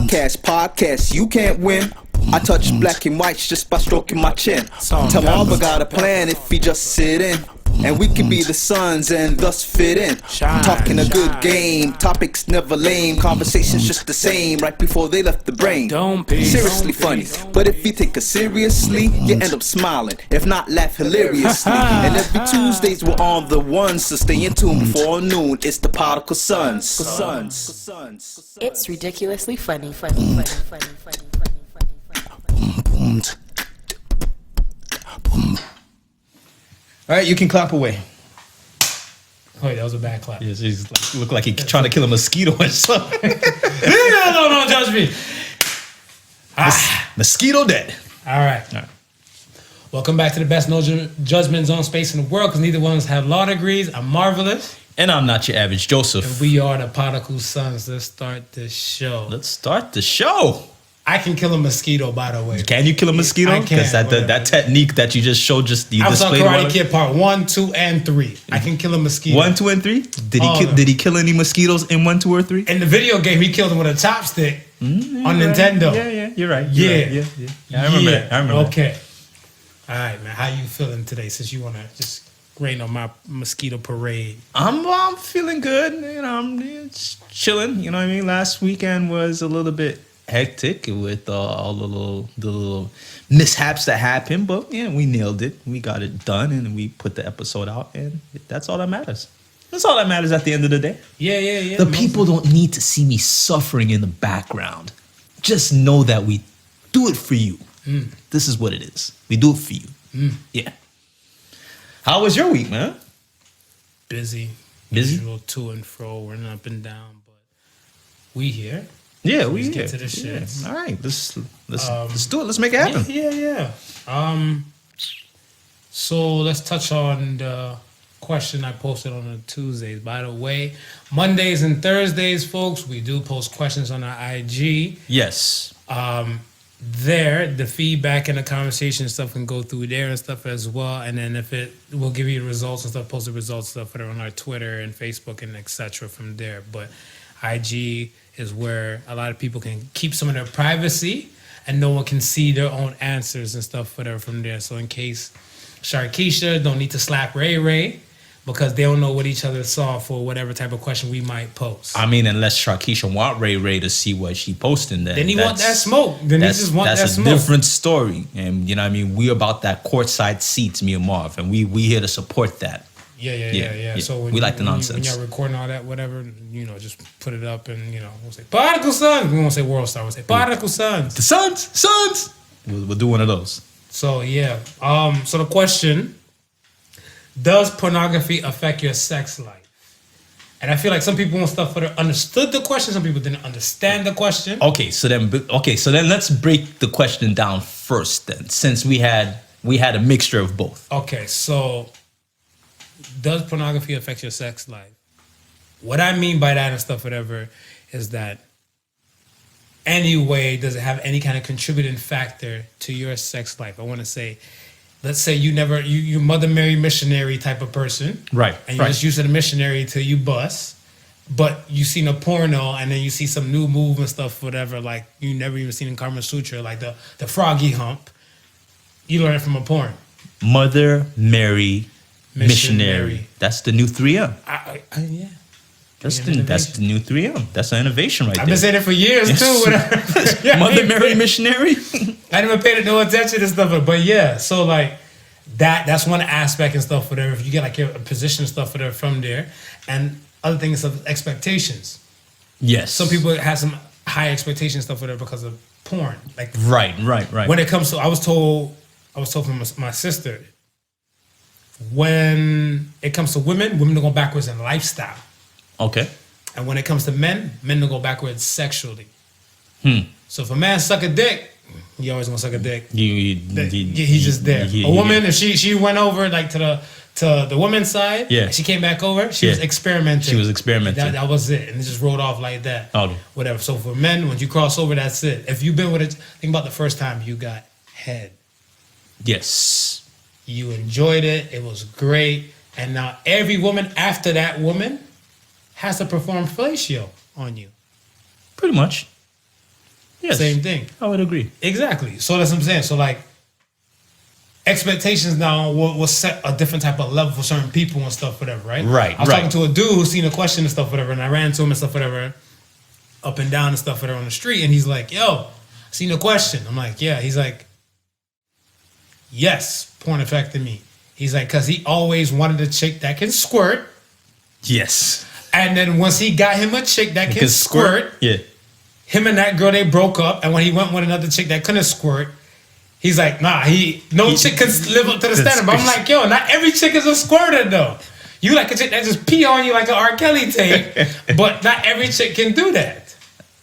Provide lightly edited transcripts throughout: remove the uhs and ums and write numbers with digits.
Podcast, you can't win. I touch black and whites just by stroking my chin. Tell Marva got a plan if he just sit in. And we can be the sons and thus fit in. Talking a good game, topics never lame. Conversations just the same right before they left the brain. Seriously funny, but if you take us seriously, you end up smiling. If not, laugh hilariously. And every Tuesdays we're on the ones, so stay in tune before noon. It's the Podical Sons. It's ridiculously funny. All right, you can clap away. Oh, that was a bad clap. Yes, he's like, look like he's trying to kill a mosquito or something. No, don't judge me. Mosquito dead. All right. Welcome back to the best no judgment zone space in the world, because neither one of us have law degrees. I'm Marvelous. And I'm not your average Joseph. And we are the Podical Sons. Let's start the show. Let's start the show. I can kill a mosquito, by the way. Can you kill a mosquito? I can. Because that technique that you just showed, you I was on displayed. Karate Kid Part 1, 2, and 3. I can kill a mosquito. 1, 2, and 3? Did he kill any mosquitoes in 1, 2, or 3? In the video game, he killed them with a chopstick on Nintendo. Yeah, you're right. Yeah, I remember that. Okay. All right, man. How you feeling today, since you want to just rain on my mosquito parade? I'm feeling good. You know, I'm just chilling. You know what I mean? Last weekend was a little bit hectic with all the little mishaps that happened, but yeah, we nailed it. We got it done, and we put the episode out, and that's all that matters. That's all that matters at the end of the day. Yeah. The people don't need to see me suffering in the background. Just know that we do it for you. This is what it is. We do it for you. Yeah. How was your week, man? Busy. Usual to and fro, running up and down, but we here. Yeah, so we let's get to the shits. Yeah. All right, let's do it. Let's make it happen. Yeah. So let's touch on the question I posted on the Tuesdays. By the way, Mondays and Thursdays, folks, we do post questions on our IG. Yes. There, the feedback and the conversation and stuff can go through there and stuff as well. And then we'll give you the results and stuff, post the results stuff that are on our Twitter and Facebook and etc. from there. But IG is where a lot of people can keep some of their privacy and no one can see their own answers and stuff whatever from there. So in case Sharkeisha don't need to slap Ray because they don't know what each other saw for whatever type of question we might post. I mean, unless Sharkeisha want Ray to see what she posting, then he want that smoke. Then he just want that smoke. That's a different story. And you know what I mean? We about that courtside seats, me and Marv, and we here to support that. Yeah. So we like the nonsense. When y'all recording all that, whatever, just put it up and, we'll say, Podical Sons. We won't say World Star. We'll say, Podical Sons. The Sons. We'll do one of those. So, yeah. So the question, does pornography affect your sex life? And I feel like some people and stuff understood the question. Some people didn't understand the question. Okay, so then let's break the question down first then, since we had a mixture of both. Okay, so does pornography affect your sex life? What I mean by that and stuff, whatever, is that anyway, does it have any kind of contributing factor to your sex life? I want to say, let's say you Mother Mary missionary type of person. Right. And you're just used to the missionary till you bust. But you seen a porno and then you see some new move and stuff, whatever, like you never even seen in Kama Sutra, like the froggy hump. You learn it from a porn. Mother Mary Missionary. That's the new 3M. Yeah. That's the new 3M. That's an innovation right there. I've been saying it for years too. Mother Mary Missionary. I didn't even pay no attention to stuff, but yeah. So like that's one aspect and stuff, whatever. If you get like your position and stuff, whatever, from there, and other things of expectations. Yes. Some people have some high expectations stuff, whatever, because of porn. Like right. When it comes to, I was told from my sister, when it comes to women don't go backwards in lifestyle. Okay. And when it comes to men don't go backwards sexually. So if a man suck a dick, he always gonna suck a dick. He's just there. A woman, if she went over like to the woman's side, and she came back over, she was experimenting. That was it, and it just rolled off like that. Okay. Whatever. So for men, when you cross over, that's it. If you've been with it, think about the first time you got head. Yes. You enjoyed it. It was great. And now every woman after that woman has to perform fellatio on you. Pretty much. Yes. Same thing. I would agree. Exactly. So that's what I'm saying. So like expectations now will set a different type of level for certain people and stuff, whatever, right? Right. I was talking to a dude who seen a question and stuff, whatever, and I ran to him and stuff, whatever, up and down and stuff, whatever, on the street, and he's like, "Yo, I seen a question." I'm like, "Yeah." He's like, "Yes, porn affected me." He's like, "Cause he always wanted a chick that can squirt." Yes. And then once he got him a chick that can squirt, yeah, him and that girl, they broke up. And when he went with another chick that couldn't squirt, he's like, nah, no chick can live up to the standard. But I'm like, yo, not every chick is a squirter though. You like a chick that just pee on you like an R. Kelly tape, but not every chick can do that.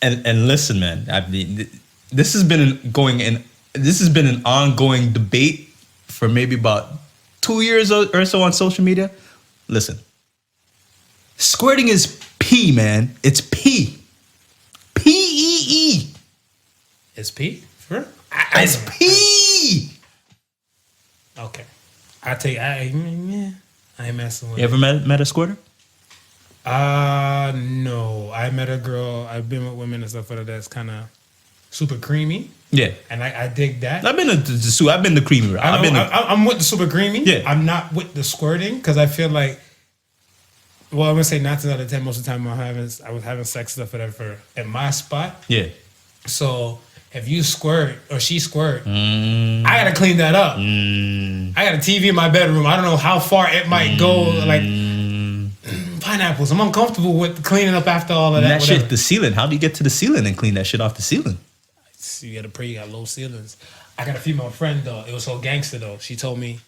And listen, man, I mean, this has been an ongoing debate for maybe about 2 years or so on social media. Listen, squirting is pee, man. It's pee. P-E-E. It's pee? For real? It's pee. Okay. I ain't messing with You ever met a squirter? No. I met a girl. I've been with women and stuff like that that's kind of super creamy. Yeah. And I dig that. I've been the creamy route. I'm with the super creamy. Yeah. I'm not with the squirting because I feel like, well, I'm gonna say 9 out of 10. Most of the time, I was having sex stuff whatever in my spot. Yeah. So if you squirt or she squirt, I gotta clean that up. I got a TV in my bedroom. I don't know how far it might go. Like pineapples. I'm uncomfortable with cleaning up after all of that. And that shit, the ceiling. How do you get to the ceiling and clean that shit off the ceiling? So you gotta pray you got low ceilings. I got a female friend though. It was so gangster though. She told me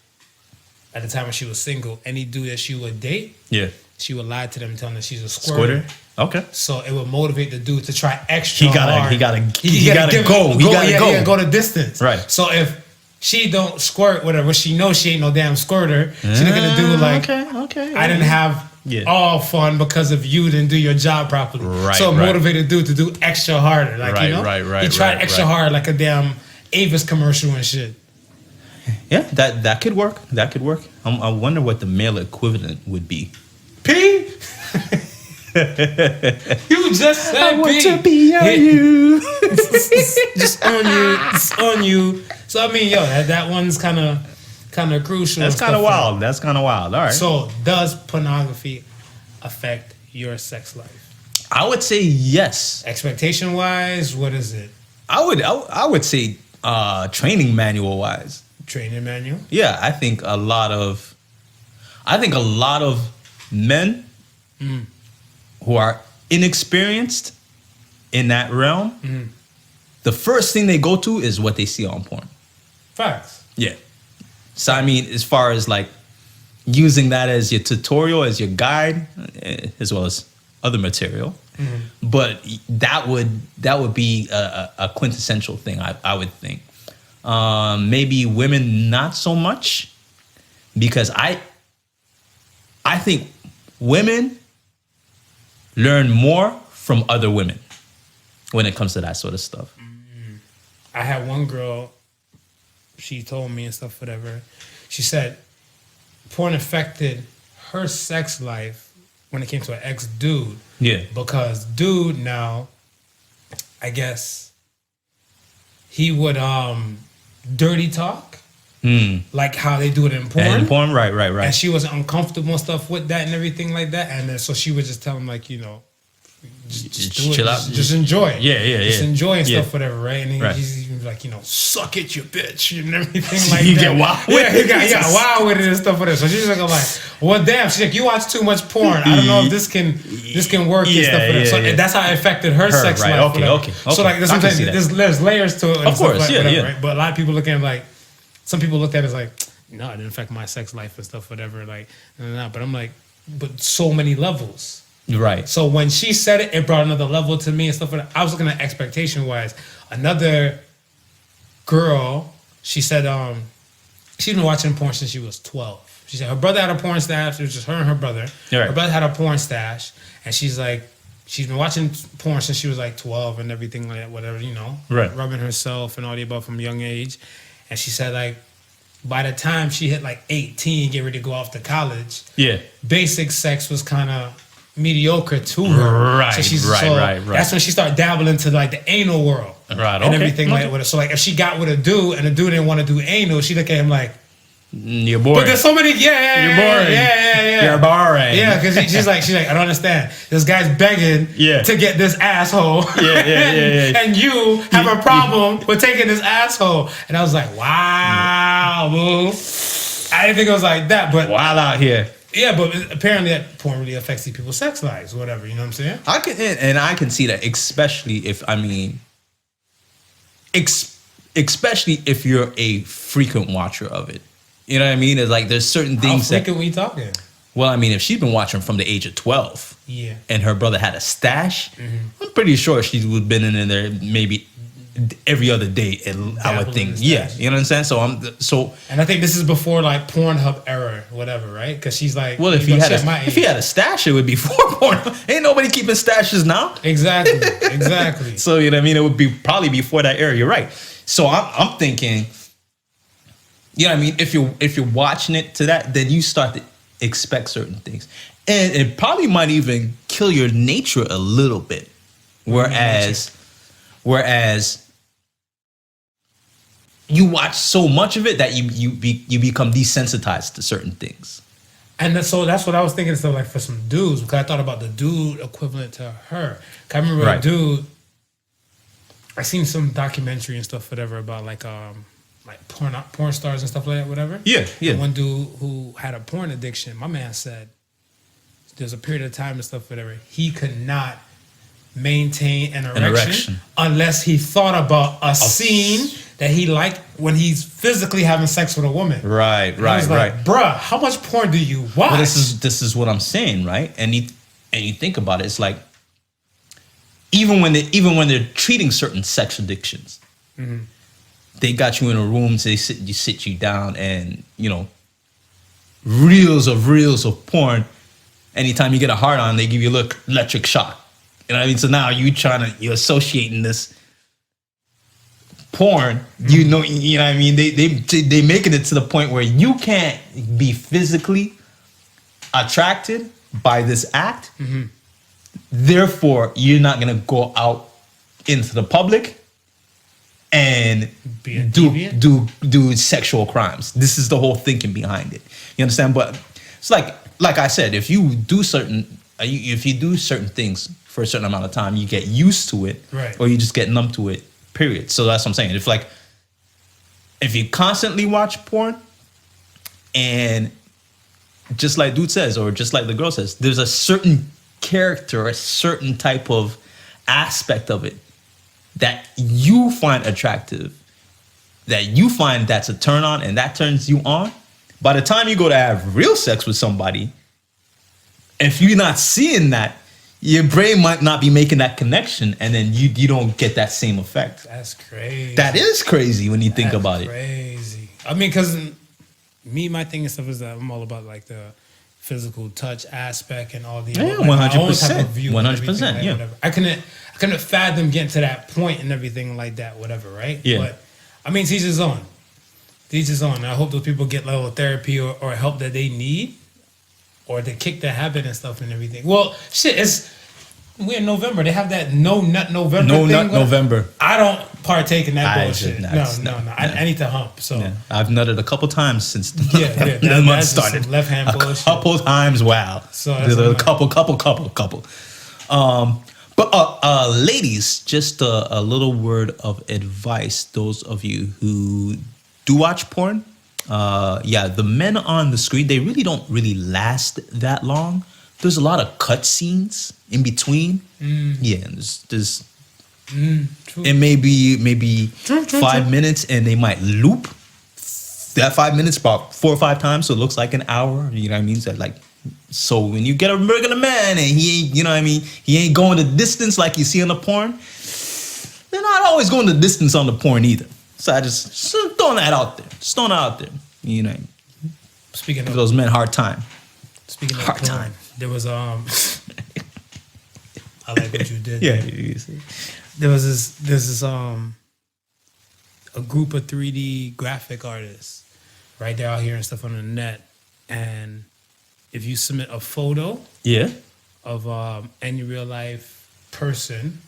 at the time when she was single, any dude that she would date, Yeah. she would lie to them, telling them she's a squirter. Okay. So it would motivate the dude to try extra hard. He gotta go. He gotta go the distance. Right. So if she don't squirt, whatever, she knows she ain't no damn squirter. She's not gonna do like, okay. I didn't have all fun because of you didn't do your job properly. Right. So motivate a dude to do extra harder. Like, you know? Right. He tried extra hard like a damn Avis commercial and shit. Yeah, that could work. That could work. I wonder what the male equivalent would be. P? You just said I want P. to be on you. Just on you. It's on you. So I mean, yo, that one's kind of crucial. That's kind of wild. That's kind of wild. All right. So does pornography affect your sex life? I would say yes. Expectation wise, what is it? I would say training manual wise. Training manual? Yeah, I think a lot of men who are inexperienced in that realm, the first thing they go to is what they see on porn. Facts. Yeah. So I mean, as far as like using that as your tutorial, as your guide, as well as other material, but that would be a quintessential thing. I would think. Maybe women not so much, because I think women learn more from other women when it comes to that sort of stuff. I had one girl, she told me and stuff, whatever. She said porn affected her sex life when it came to an ex-dude. Yeah. Because dude now, I guess, he would dirty talk. Like how they do it in porn. And in porn, right. And she was uncomfortable and stuff with that and everything like that. And then so she would just tell him like, you know, just do chill it. out. Just enjoy it. Yeah. Just enjoy and Yeah. stuff, whatever, right? And then Right. he's even like, you know, suck it, you bitch, and everything like You that. get wild Yeah, with he got wild with it and stuff with it. So she's like, well, damn. She's like, you watch too much porn. I don't know if this can work and stuff with it. So yeah. that's how it affected her sex right. life. Okay. So like, that's what I'm saying. There's layers to it. And Of course, stuff like yeah, whatever, yeah. Right? But a lot of people look at it like, some people looked at it as like, no, it didn't affect my sex life and stuff, whatever. Like, no. But I'm like, but so many levels. Right. So when she said it, it brought another level to me and stuff. I was looking at expectation wise. Another girl, she said, she's been watching porn since she was 12. She said her brother had a porn stash. It was just her and her brother. Right. Her brother had a porn stash, and she's like, she's been watching porn since she was like 12 and everything like that, whatever, you know, Right. rubbing herself and all the above from a young age. And she said like, by the time she hit like 18, get ready to go off to college, Yeah. basic sex was kind of mediocre to her. Right, right. That's when she started dabbling into like the anal world. Right, and okay, everything like with it. So like if she got with a dude and the dude didn't want to do anal, she look at him like, you're boring. but there's so many, You're boring. Yeah. You're boring. Yeah, because she's like, I don't understand. This guy's begging to get this asshole. Yeah. And you have a problem with taking this asshole. And I was like, wow, boo. I didn't think it was like that, but wild out here. Yeah, but apparently that porn really affects these people's sex lives, whatever. You know what I'm saying? I can see that, especially if especially if you're a frequent watcher of it. You know what I mean? It's like there's certain things. How frequent we talking? Well, I mean, if she's been watching from the age of 12, and her brother had a stash, I'm pretty sure she would have been in there maybe every other day. I would think, you know what I'm saying. And I think this is before like Pornhub era, whatever, right? Because she's like, well, if he had a stash, it would be for Pornhub. Ain't nobody keeping stashes now. Exactly. So you know what I mean? It would be probably before that era. You're right. So I'm thinking, you know what I mean? If you're watching it to that, then you start to expect certain things, and it probably might even kill your nature a little bit. Whereas you watch so much of it that you become desensitized to certain things. And so that's what I was thinking. So like for some dudes, because I thought about the dude equivalent to her. I remember a dude. I seen some documentary and stuff, whatever, about like porn stars and stuff like that, whatever. Yeah. And one dude who had a porn addiction, my man said there's a period of time and stuff, whatever, he could not maintain an erection unless he thought about a scene that he liked when he's physically having sex with a woman. Right. Bruh, how much porn do you watch? Well, this is what I'm saying, right? And you think about it, it's like even when they're treating certain sex addictions, they got you in a room, so they sit you down, and you know, reels of porn. Anytime you get a hard on, they give you a little electric shock. You know what I mean? So now you're associating this porn. You know what I mean? They making it to the point where you can't be physically attracted by this act. Therefore, you're not gonna go out into the public and do sexual crimes. This is the whole thinking behind it. You understand? But it's like I said, if you do certain things for a certain amount of time, you get used to it, or you just get numb to it. Period. So that's what I'm saying. If you constantly watch porn, and just like dude says, or just like the girl says, there's a certain character, a certain type of aspect of it that you find attractive, that you find that's a turn on, and that turns you on. By the time you go to have real sex with somebody, if you're not seeing that, your brain might not be making that connection, and then you don't get that same effect. That's crazy. That is crazy when you think about it. Crazy. I mean, because my thing and stuff is that I'm all about like the physical touch aspect and all the 100%. 100%. Yeah. Whatever. I couldn't fathom getting to that point and everything like that. Whatever. Right. Yeah. But I mean, teach his own. Teach his own. I hope those people get level therapy or help that they need, or to kick the habit and stuff and everything. Well, shit, we're in November. They have that no nut November thing. No nut November. I don't partake in that bullshit. No. I need to hump. So I've nutted a couple times since the month started. Left hand bullshit. A couple times. Wow. So a couple. But ladies, just a little word of advice. Those of you who do watch porn, the men on the screen, they don't really last that long. There's a lot of cut scenes in between. Yeah, and there's it may be 5 minutes, and they might loop that 5 minutes about 4 or 5 times, so it looks like an hour. You know what I mean? So when you get a regular man and he ain't, you know what I mean, he ain't going the distance like you see on the porn, they're not always going the distance on the porn either. So I just throwing that out there. Just throwing it out there. You know, speaking of those men, hard time. Speaking of hard time, there was I like what you did. Yeah, there was this a group of 3D graphic artists, right? They're out here and stuff on the net, and if you submit a photo, of any real life person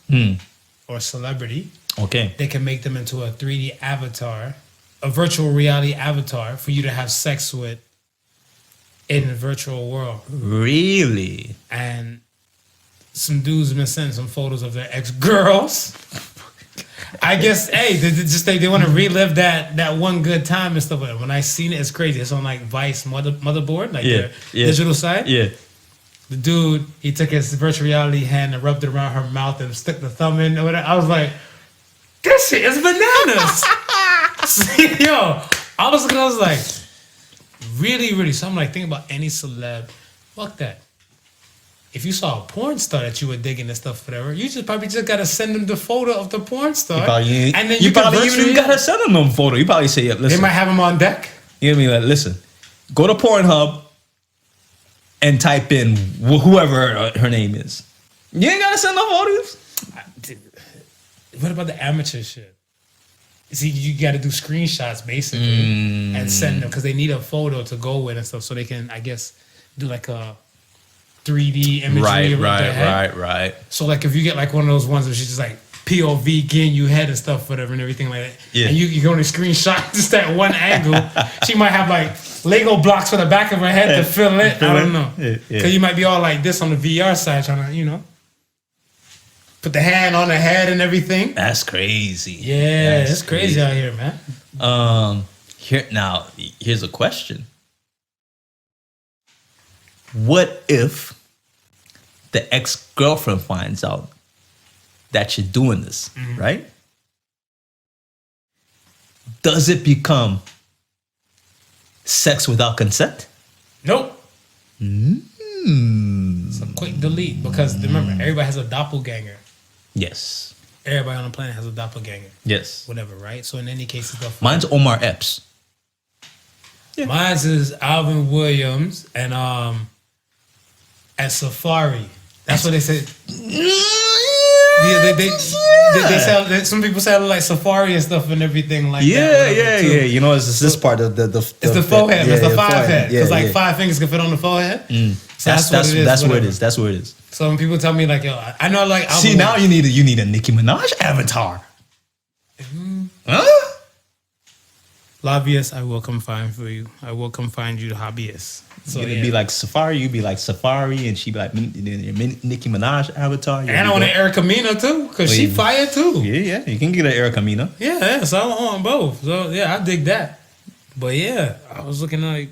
or celebrity. Okay. They can make them into a 3D avatar, a virtual reality avatar for you to have sex with in the virtual world. Really? And some dudes have been sending some photos of their ex-girls. I guess, hey, they want to relive that one good time and stuff. When I seen it, it's crazy. It's on like Vice motherboard, like their digital side. Yeah. The dude, he took his virtual reality hand and rubbed it around her mouth and stuck the thumb in. I was like, this shit is bananas. Yo, I was like, really, really. So I'm like, think about any celeb. Fuck that. If you saw a porn star that you were digging and stuff, whatever, you probably gotta send them the photo of the porn star. And then you probably even gotta send them the photo. You probably say, yeah, listen. They might have them on deck. You know what I mean? Like, listen, go to Pornhub and type in whoever her name is. You ain't gotta send no photos. What about the amateur shit? See, you got to do screenshots basically and send them because they need a photo to go with and stuff, so they can, I guess, do like a 3D imagery. Right. So like if you get like one of those ones where she's just like POV getting you head and stuff, whatever, and everything like that, and you can only screenshot just that one angle. She might have like Lego blocks for the back of her head to fill it. I don't know, because you might be all like this on the VR side trying to, put the hand on the head and everything. That's crazy. Yeah, it's crazy out here, man. Here's a question. What if the ex-girlfriend finds out that you're doing this, right? Does it become sex without consent? Nope. It's a quick delete because remember, everybody has a doppelganger. Yes. Everybody on the planet has a doppelganger. Yes. Whatever, right? So in any case, it's mine's Omar Epps. Yeah. Mine's is Alvin Williams and Safari. That's what they said. Yeah, they sound. Some people sound like Safari and stuff and everything like that. Yeah. You know, it's this part of the it's the forehead. It's the five head. Because like 5 fingers can fit on the forehead. So that's where it is. That's where it is. So when people tell me like, yo, I know like Alvin see now you need a Nicki Minaj avatar. Huh? Lobbyists, I will come find for you. I will come find you, the hobbyists. So it'd be like Safari. You'd be like Safari, and she'd be like Nicki Minaj avatar. And I want an Erica Mena too, because she fire too. Yeah. You can get an Erica Mena. Yeah. So I want both. So yeah, I dig that. But yeah, I was looking like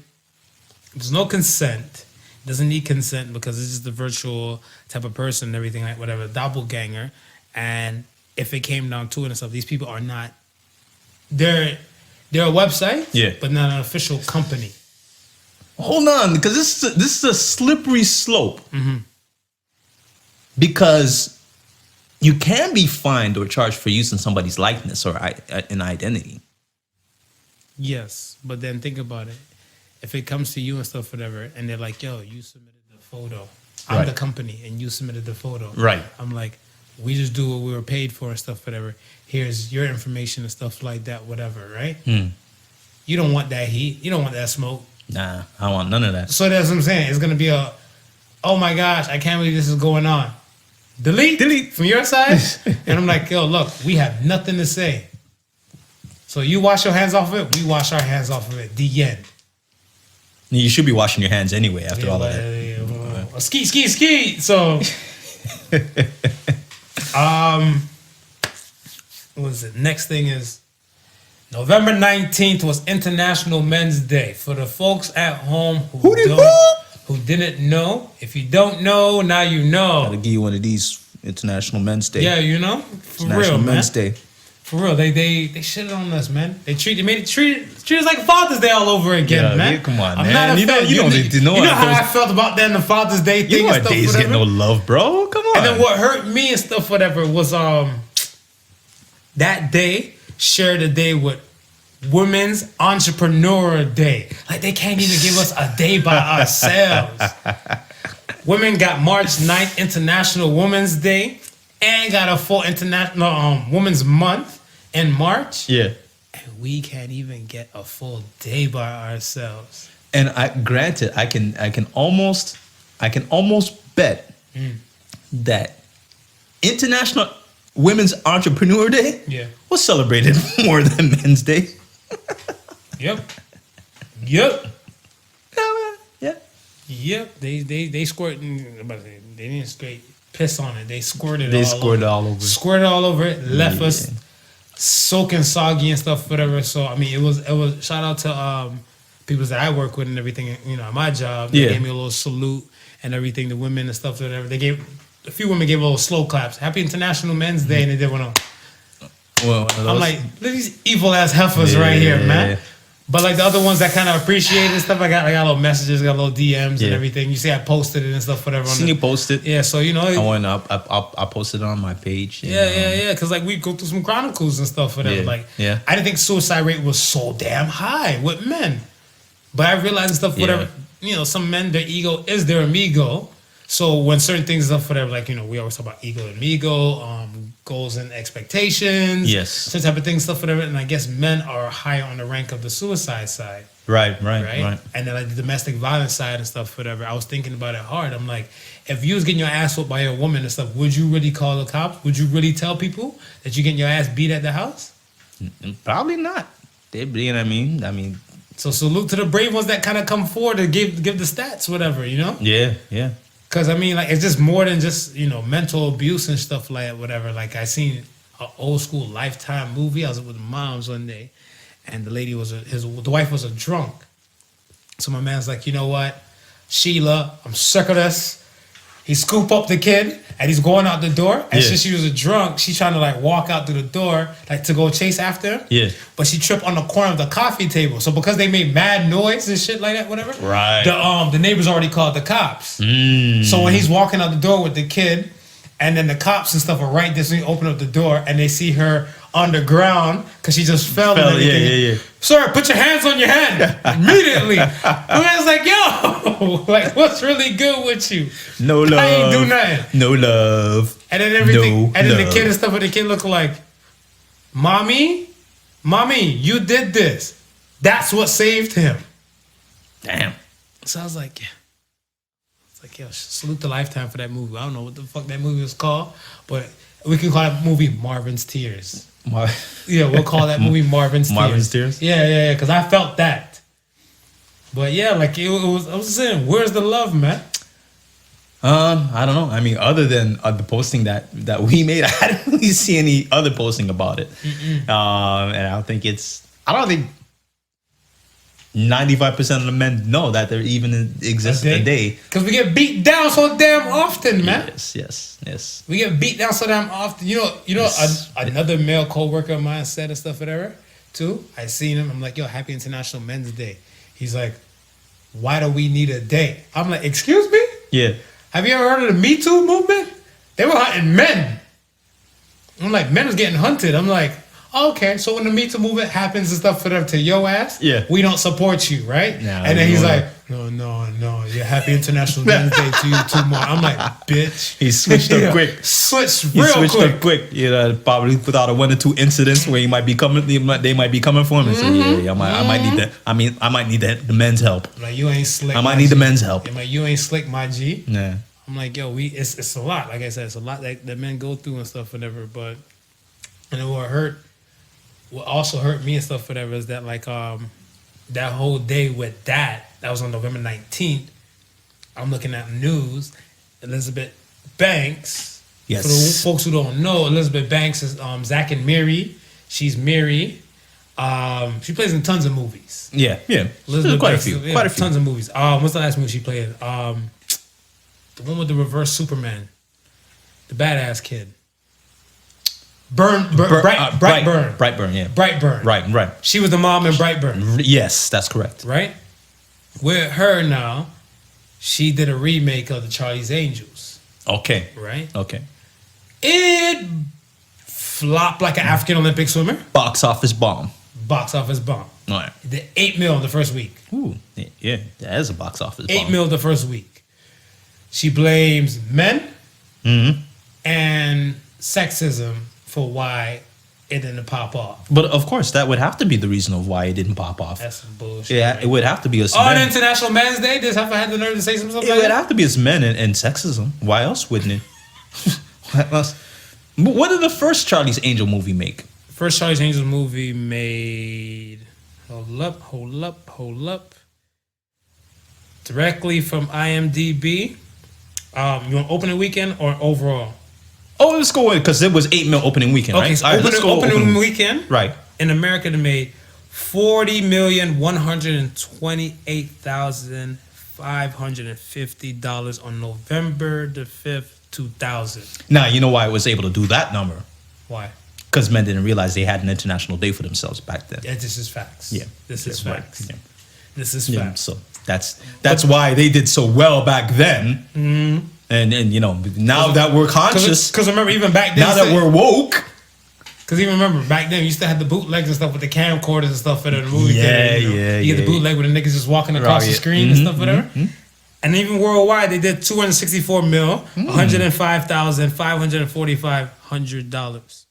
there's no consent. Doesn't need consent because it's just the virtual type of person and everything like whatever, doppelganger. And if it came down to it and stuff, these people are not. They're a website, but not an official company. Hold on, because this is a slippery slope. Because you can be fined or charged for using somebody's likeness or an identity. Yes, but then think about it. If it comes to you and stuff, whatever, and they're like, yo, you submitted the photo. I'm the company, and you submitted the photo. Right. I'm like, we just do what we were paid for and stuff, whatever. Here's your information and stuff like that, whatever, right? You don't want that heat. You don't want that smoke. Nah, I don't want none of that. So that's what I'm saying. It's going to be oh my gosh, I can't believe this is going on. Delete from your side. And I'm like, yo, look, we have nothing to say. So you wash your hands off of it, we wash our hands off of it. The end. You should be washing your hands anyway after all of that. Ski. So, what was it? Next thing is November 19th was International Men's Day. For the folks at home who didn't know, if you don't know, now you know. Gotta give you one of these International Men's Day. Yeah, you know? For International real, Men's man. Day. For real, they shitted on us, man. They treated us like Father's Day all over again, man. Yeah, come on, I'm man. not a fan. You know how I felt about that in the Father's Day thing. You know and stuff, days get no love, bro. Come on. And then what hurt me and stuff, whatever, was that day shared a day with Women's Entrepreneur Day. Like they can't even give us a day by ourselves. Women got March 9th International Women's Day and got a full International Women's Month in March. Yeah. And we can't even get a full day by ourselves. And I can almost bet that International Women's Entrepreneur Day was celebrated more than Men's Day. Yep. They squirted. They didn't straight piss on it. They squirted. Squirted all over it. Left us soaking soggy and stuff, whatever. So I mean, it was. Shout out to people that I work with and everything. You know, at my job, they gave me a little salute and everything. The women and stuff, whatever. They gave a few women gave a little slow claps. Happy International Men's Day, and they did one of. Well, I'm like, look at these evil ass heifers right here, man. But like the other ones that kind of appreciate it and stuff, I got little messages, got little DMs and everything. You see, I posted it and stuff, whatever. Seen you post it? Yeah, so you know, I posted it on my page. Yeah. Because like we go through some chronicles and stuff, whatever. I didn't think suicide rate was so damn high with men, but I realized and stuff, whatever. You know, some men, their ego is their amigo. So when certain things and stuff, whatever, like, you know, we always talk about ego and amigo, goals and expectations. Yes. Certain type of things, stuff, whatever. And I guess men are higher on the rank of the suicide side. Right. And then like the domestic violence side and stuff, whatever. I was thinking about it hard. I'm like, if you was getting your ass whooped by a woman and stuff, would you really call the cops? Would you really tell people that you're getting your ass beat at the house? Probably not. You know what I mean? So salute to the brave ones that kind of come forward to give the stats, whatever, you know? Yeah. Because, I mean, like, it's just more than just, you know, mental abuse and stuff like that, whatever. Like, I seen an old school Lifetime movie. I was with the moms one day, and the lady the wife was a drunk. So my man's like, you know what? Sheila, I'm sick of this. He scoop up the kid, and he's going out the door. And since she was a drunk, she's trying to, like, walk out through the door, like, to go chase after him. Yeah. But she tripped on the corner of the coffee table. So because they made mad noise and shit like that, whatever. Right. The neighbors already called the cops. So when he's walking out the door with the kid, and then the cops and stuff are right there, so he open up the door, and they see her on the ground because she just fell and everything. Yeah. Sir, put your hands on your head immediately. The man's like, yo, like, what's really good with you? No love. I ain't do nothing. No love. And then everything. No and then love. the kid and stuff, but the kid look like, mommy, you did this. That's what saved him. Damn. So I was like, yo, salute to Lifetime for that movie. I don't know what the fuck that movie was called, but we can call that movie Marvin's Tears. Yeah, we'll call that movie Marvin's Tears. Marvin's Tears? Yeah, because I felt that. But yeah, like I was saying, where's the love, man? I don't know. I mean, other than the posting that we made, I didn't really see any other posting about it. And I don't think 95% of the men know that there even exists a day. Because we get beat down so damn often, man. Yes. We get beat down so damn often. You know, another male co-worker of mine said and stuff, whatever, too. I seen him. I'm like, yo, happy International Men's Day. He's like, why do we need a day? I'm like, excuse me? Yeah. Have you ever heard of the Me Too movement? They were hunting men. I'm like, men was getting hunted. I'm like, okay, so when the Me Too movement happens and stuff for them to your ass, we don't support you, right? Nah, and then he's like, no, yeah, happy International Men's Day to you tomorrow. I'm like, bitch. He switched up quick. He switched up quick. You know, probably without a 1 or 2 incidents where they might be coming for him and say, I might need that. I mean, I might need the men's help. Like, you ain't slick. I might need the men's help. I'm like, you ain't slick, my G. Yeah. I'm like, yo, it's a lot. Like I said, it's a lot that men go through and stuff, whatever. But and what also hurt me and stuff, whatever, is that like that whole day with that was on November 19th. I'm looking at news. Elizabeth Banks. Yes. For the folks who don't know, Elizabeth Banks is Zach and Miri. She's Miri. She plays in tons of movies. Yeah. Elizabeth quite Banks, a few. Tons of movies. What's the last movie she played? The one with the reverse Superman. The badass kid. Brightburn, yeah. Brightburn. Right. She was the mom in Brightburn. Yes, that's correct. Right? With her now, she did a remake of the Charlize Angels. Okay. Right? Okay. It flopped like an African Olympic swimmer. Box office bomb. All right. It did $8 million the first week. Ooh, yeah, that is a box office bomb. $8 million the first week. She blames men and sexism for why it didn't pop off. But of course, that would have to be the reason of why it didn't pop off. That's some bullshit. Yeah, right? it would have to be us On men. International Men's Day, this heifer had the nerve to say some stuff It like would that? have to be us men and sexism. Why else wouldn't it? What else? What did the first Charlie's Angel movie make? First Charlie's Angels movie made... Hold up. Directly from IMDb. You want opening weekend or overall? Oh, let's go with because it was 8 mil opening weekend, Okay, right? so All right, let's go opening weekend. Right. In America, they made $40,128,550 on November the 5th, 2000. Now, you know why I was able to do that number? Why? Because men didn't realize they had an international day for themselves back then. Yeah, this is facts. Yeah. This is Right. facts. Yeah. This is Yeah, facts. so that's why they did so well back then. Mm-hmm. And you know, now that we're conscious, Because remember, even back then, now that we're woke, because even remember back then, we used to have the bootlegs and stuff with the camcorders and stuff for the movie. Yeah, theater, you know? yeah, You get the yeah. bootleg with the niggas just walking across the Right, screen and stuff, whatever. And even worldwide, they did 264 mil, $105,545.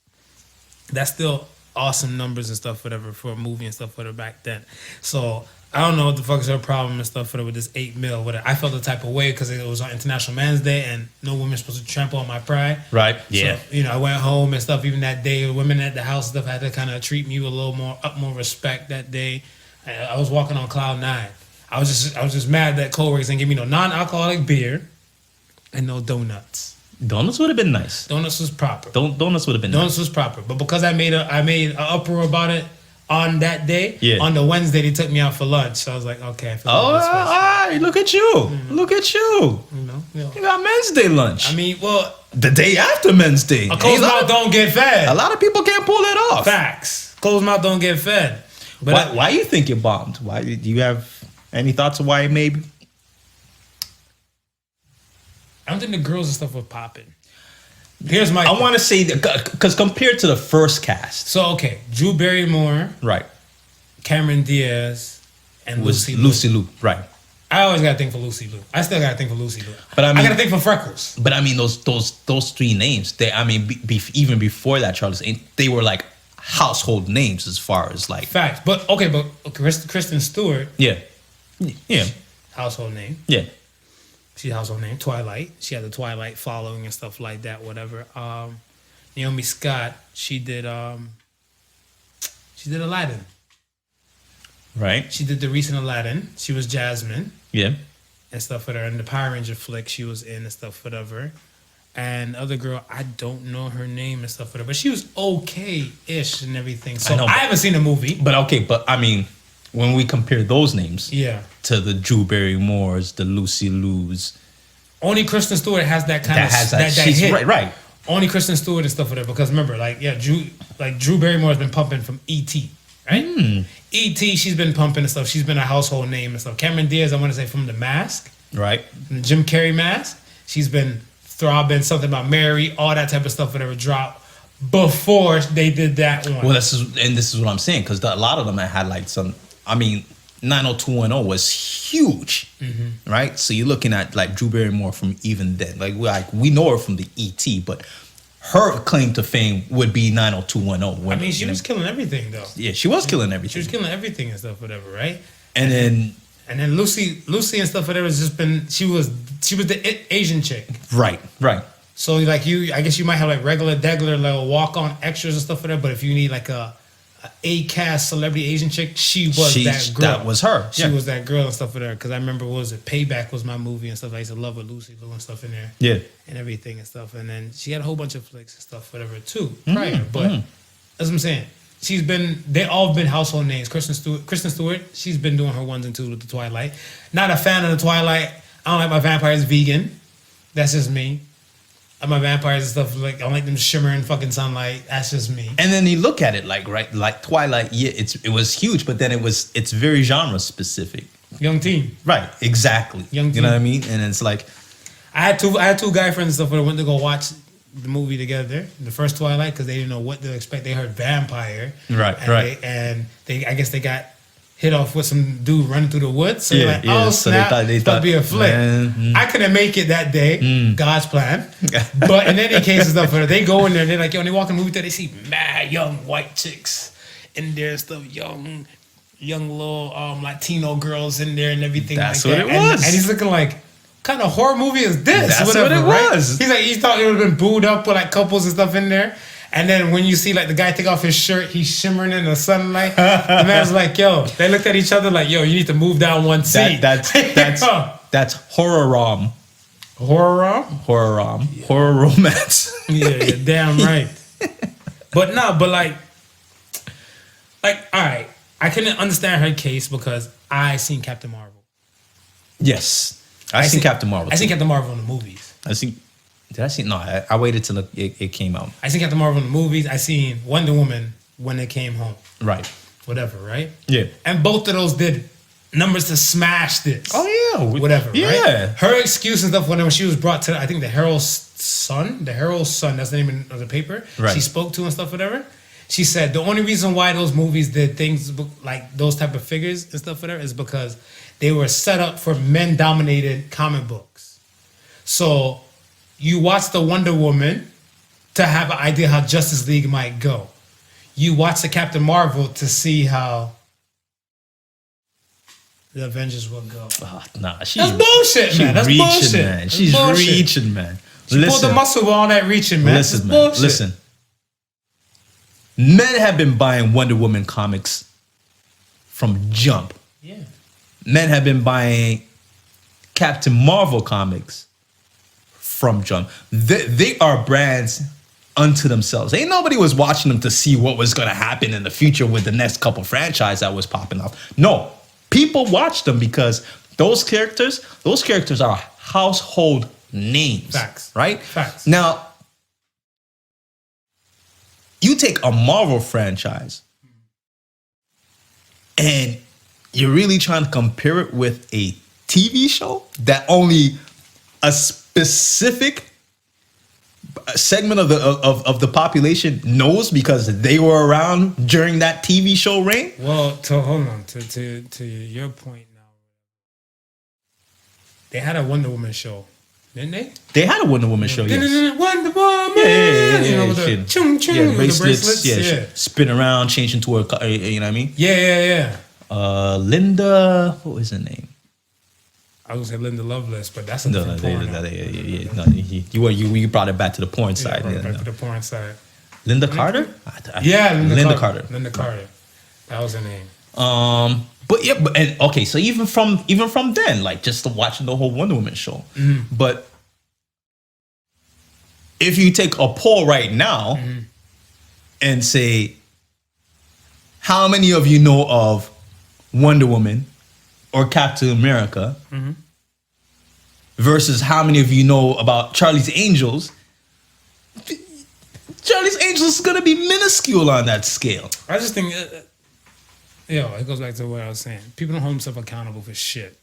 That's still awesome numbers and stuff, whatever, for a movie and stuff, whatever, back then. So I don't know what the fuck is her problem and stuff, whatever, with this 8 mil. Whatever. I felt the type of way because it was on International Men's Day and no woman's supposed to trample on my pride. right? Yeah. So, you know, I went home and stuff. Even that day, women at the house and stuff had to kind of treat me with a little more respect that day. I was walking on cloud 9. I was just mad that coworkers didn't give me no non-alcoholic beer and no donuts. Donuts would have been nice. Donuts was proper. Donuts would have been Donuts nice. was proper. But because I made an uproar about it on that day, Yeah. on the Wednesday they took me out for lunch. So I was like, okay, I feel Oh, like this was, all right, look at you. Look at you. you know. You got Men's Day lunch. I mean, well, the day after Men's Day. a closed mouth don't get fed. A lot of people can't pull that off. Facts. Closed mouth don't get fed. But Why you think it bombed? Why do you have any thoughts of why it maybe? I don't think the girls and stuff were popping. Here's my. I want to say because compared to the first cast, So okay, Drew Barrymore, right, Cameron Diaz, and was Lucy Liu. Lucy Liu, right? I always got to think for Lucy Liu. I still got to think for Lucy Liu. But I mean- got to think for Freckles. But I mean those three names. They even before that, Charles, they were like household names as far as like Facts. But Kristen Stewart, yeah, household name. yeah. She's household name. Twilight. She had the Twilight following and stuff like that. Whatever. Naomi Scott. She did Aladdin. Right. She did the recent Aladdin. She was Jasmine Yeah. and stuff with her. And the Power Ranger flick she was in and stuff whatever. And the other girl, I don't know her name and stuff with her, but she was okay-ish and everything. So I know, I but- haven't seen the movie. But okay, but I mean, when we compare those names Yeah. to the Drew Barrymores, the Lucy Liu's, Only Kristen Stewart has that kind that of has that. that She's hit. right. Only Kristen Stewart and stuff with her because remember, Drew Barrymore has been pumping from E.T. Right? E.T. She's been pumping and stuff. She's been a household name and stuff. Cameron Diaz, I want to say from The Mask, Right. from the Jim Carrey Mask. She's been throbbing something about Mary, all that type of stuff whatever dropped before they did that one. Well, this is what I'm saying because a lot of them had like some. I mean, 90210 was huge, right? So you're looking at like Drew Barrymore from even then. Like we know her from the E.T., but her claim to fame would be 90210. I mean, she was killing everything though. Yeah, she was killing She everything. was killing everything and stuff whatever, right? And then Lucy and stuff whatever has just been. She was the Asian chick. right. So like I guess you might have like regular like walk on extras and stuff whatever. But if you need like a cast celebrity Asian chick, she was that girl. That was her. She Yeah. was that girl and stuff with her. Because I remember, what was it? Payback was my movie and stuff. I used to love with Lucy Liu and stuff in there. Yeah. And everything and stuff. And then she had a whole bunch of flicks and stuff, whatever, too, prior. But that's what I'm saying. They all been household names. Kristen Stewart, she's been doing her 1s and 2s with the Twilight. Not a fan of the Twilight. I don't like my vampires vegan. That's just me. My vampires and stuff, like I don't like them shimmering fucking sunlight. That's just me. And then you look at it like Twilight. Yeah, it was huge, but then it's very genre specific. Young teen. Right. Exactly. Young You know teen. what I mean? And it's like I had two guy friends and stuff where I went to go watch the movie together, the first Twilight, because they didn't know what to expect. They heard vampire. Right, and right. I guess they got hit off with some dude running through the woods. So you're like, oh So snap, they it's about to be a flick. I couldn't make it that day, God's plan. But in any case and stuff, they go in there, they're like, yo, and they walk in the movie theater, they see mad young white chicks in there and stuff, young little Latino girls in there and everything. That's like what that. it was. And he's looking like, kind of horror movie is this? That's whatever, what it right? was. He's like, he thought it would have been booed up with like couples and stuff in there. And then when you see like the guy take off his shirt, he's shimmering in the sunlight. The man's like, yo, they looked at each other like, yo, you need to move down one seat. That's horror rom. Horror rom? Horror rom. Horror romance. Yeah, damn right. But like, all right, I couldn't understand her case because I seen Captain Marvel. Yes. I seen Captain Marvel. I seen Captain Marvel in the movies. Did I see? No, I waited till it came out. I seen Captain Marvel in the movies. I seen Wonder Woman when it came home. Right. Whatever, right? Yeah. And both of those did numbers to smash this. Oh yeah. Whatever, yeah. right? Her excuse and stuff when she was brought to, I think, the Herald's Sun, that's the name of the paper. Right. She spoke to and stuff, whatever. She said the only reason why those movies did things like those type of figures and stuff, whatever, is because they were set up for men-dominated comic books. So you watch the Wonder Woman to have an idea how Justice League might go. You watch the Captain Marvel to see how the Avengers will go. Oh, nah, That's bullshit, man. That's reaching, bullshit. man. She's bullshit. reaching, man. She pulled the muscle with all that reaching, man. Listen, That's man. bullshit. Listen. Men have been buying Wonder Woman comics from jump. Yeah. Men have been buying Captain Marvel comics from jump. They are brands unto themselves. Ain't nobody was watching them to see what was going to happen in the future with the next couple franchise that was popping up. No, people watch them because those characters are household names. Facts. Right? Facts. Now, you take a Marvel franchise and you're really trying to compare it with a TV show that only a specific segment of the population knows because they were around during that TV show reign. Well, hold on to your point now. They had a Wonder Woman show, didn't they? They had a Wonder Woman show, yes. Wonder Woman. Yeah, you know, with the chung chung, with the bracelets. Yeah, spin around, change into a, you know what I mean? Yeah. Linda, what was her name? I was gonna say Linda Lovelace, but that's a No, different porn. No, you brought it back to the porn side. Back No. to the porn side. Linda Carter? Linda Carter. Linda Carter. That was her name. So even from then, like just watching the whole Wonder Woman show. But if you take a poll right now and say, how many of you know of Wonder Woman or Captain America versus how many of you know about Charlie's Angels? Charlie's Angels is gonna be minuscule on that scale. I just think, it goes back to what I was saying. People don't hold themselves accountable for shit.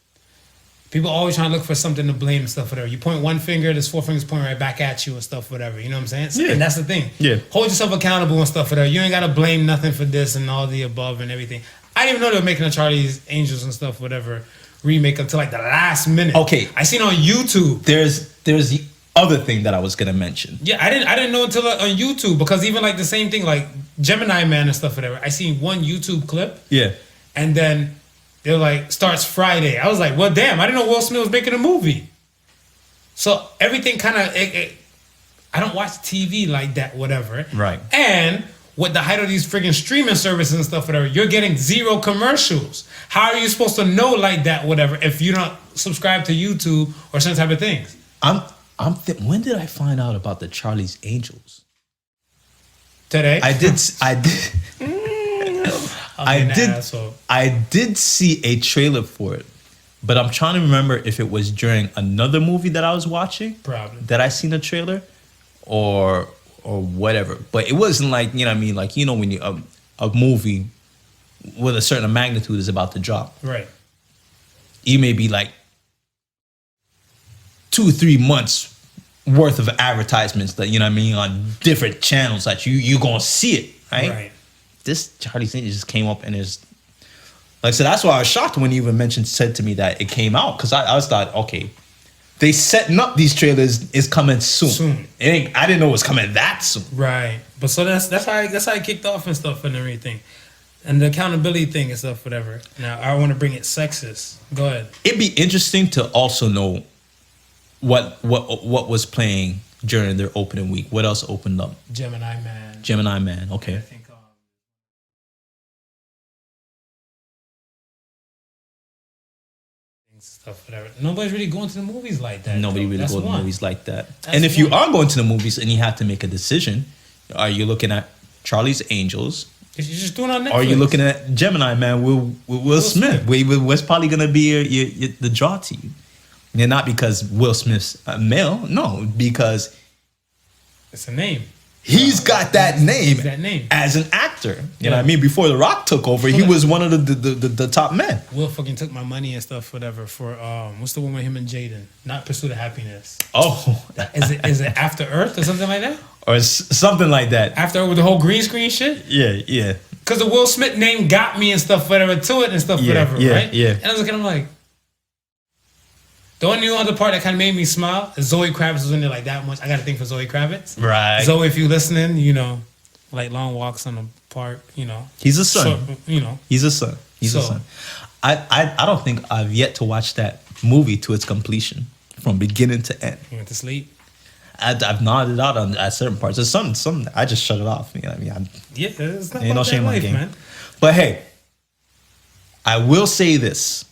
People always trying to look for something to blame and stuff, whatever. You point one finger, there's four fingers pointing right back at you and stuff, whatever. You know what I'm saying? Yeah. And that's the thing. Yeah. Hold yourself accountable and stuff, whatever. You ain't got to blame nothing for this and all the above and everything. I didn't even know they were making a Charlie's Angels and stuff, whatever, remake until like the last minute. Okay. I seen on YouTube. There's the other thing that I was gonna mention. Yeah, I didn't know until on YouTube, because even like the same thing, like Gemini Man and stuff, whatever. I seen one YouTube clip. Yeah. And then they're like, starts Friday. I was like, well, damn, I didn't know Will Smith was making a movie. So everything kind of, I don't watch TV like that, whatever. Right. And with the height of these freaking streaming services and stuff, whatever, you're getting zero commercials. How are you supposed to know like that, whatever, if you don't subscribe to YouTube or certain type of things? When did I find out about the Charlie's Angels? Today? I did. I did see a trailer for it, but I'm trying to remember if it was during another movie that I was watching. Probably. That I seen a trailer, or whatever. But it wasn't like, you know what I mean, like, you know, when you a movie with a certain magnitude is about to drop. Right. You may be like 2-3 months worth of advertisements that, you know what I mean, on different channels that you gonna see it, right? Right. This Charlie's Angels just came up and is Like, so that's why I was shocked when you even said to me that it came out, because I was thought, okay, they setting up these trailers is coming soon. I didn't know it was coming that soon. Right. But so that's how it kicked off and stuff and everything. And the accountability thing and stuff, whatever. Now I want to bring it sexist. Go ahead. It'd be interesting to also know what was playing during their opening week. What else opened up? Gemini Man. Okay. I think stuff, whatever. Nobody's really going to the movies like that. Nobody really goes goes to the movies like that. That's and if you one. are going to the movies and you have to make a decision, are you looking at Charlie's Angels? You're just doing it on Netflix. Or are you looking at Gemini Man with Will Smith? What's probably going to be the draw to you? And not because Will Smith's a male, no, because it's a name. He's got that name, as an actor. You know what I mean? Before The Rock took over, he was one of the top men. Will fucking took my money and stuff, whatever, for what's the one with him and Jaden? Not Pursuit of Happiness. Oh. Is it After Earth or something like that? Or something like that. After Earth with the whole green screen shit? Yeah. Because the Will Smith name got me and stuff, whatever, to it and stuff, whatever, right? Yeah. And I was looking, I'm like, the only other part that kind of made me smile is Zoe Kravitz was in there like that much. I got to think for Zoe Kravitz. Right. Zoe, if you listening, you know, like long walks on the park, you know. He's a son. Short, you know. He's a son. He's a son. I don't think I've yet to watch that movie to its completion from beginning to end. You went to sleep? I've nodded out at certain parts. There's some I just shut it off. You know what I mean? It's not ain't no about shame that on the life, game. man. But hey, I will say this.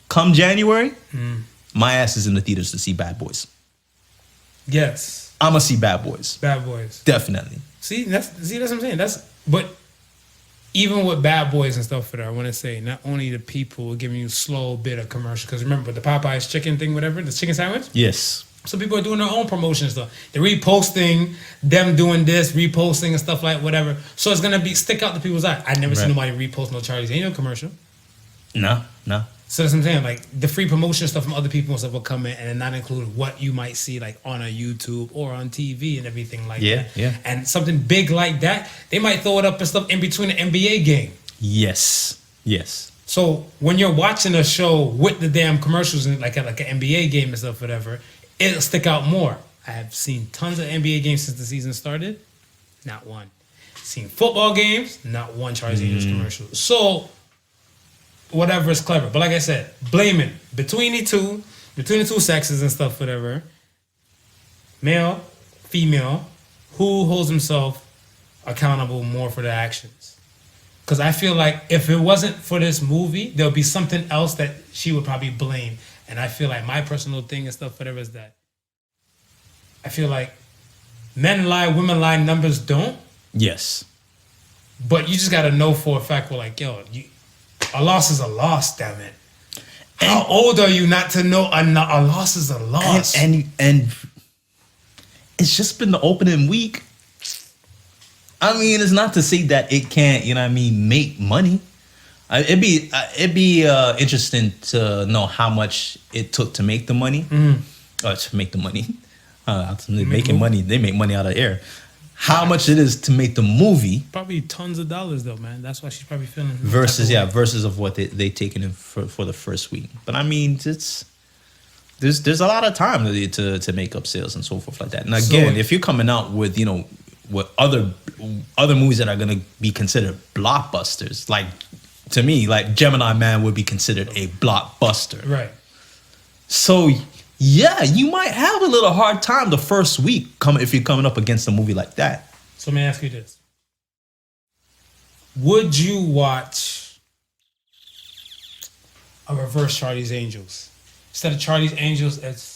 Come January, my ass is in the theaters to see Bad Boys. Yes. I'm going to see Bad Boys. Bad Boys. Definitely. See, that's what I'm saying. But even with Bad Boys and stuff for that, I want to say not only the people giving you slow bit of commercial, because remember the Popeyes chicken thing, whatever, the chicken sandwich? Yes. So people are doing their own promotion stuff. They're reposting them doing this, reposting and stuff like whatever. So it's gonna stick out to people's eye. I never seen nobody repost no Charlie's Angel commercial. No. So that's what I'm saying. Like the free promotion stuff from other people and stuff will come in and then not include what you might see like on a YouTube or on TV and everything like that. Yeah. And something big like that, they might throw it up and stuff in between an NBA game. Yes. So when you're watching a show with the damn commercials and like an NBA game and stuff, whatever, it'll stick out more. I have seen tons of NBA games since the season started. Not one. Seen football games. Not one Charlie's Angels commercial. So whatever is clever. But like I said, blaming between the two sexes and stuff, whatever. Male, female, who holds himself accountable more for their actions? Because I feel like if it wasn't for this movie, there'll be something else that she would probably blame. And I feel like my personal thing and stuff, whatever, is that I feel like men lie, women lie, numbers don't. Yes. But you just got to know for a fact, we're like, yo, a loss is a loss, damn it. How old are you not to know a loss is a loss? And it's just been the opening week. I mean, it's not to say that it can't, you know what I mean, make money. It'd be interesting to know how much it took to make the money. To make the money. They making money. They make money out of air. How much it is to make the movie? Probably tons of dollars though, man. That's why she's probably feeling. Versus of what they taken in for the first week. But I mean, there's a lot of time to make up sales and so forth like that. And again, if you're coming out with with other movies that are gonna be considered blockbusters, like to me, like Gemini Man would be considered a blockbuster, right? So yeah, you might have a little hard time the first week if you're coming up against a movie like that. So let me ask you this: would you watch a reverse Charlie's Angels instead of Charlie's Angels? It's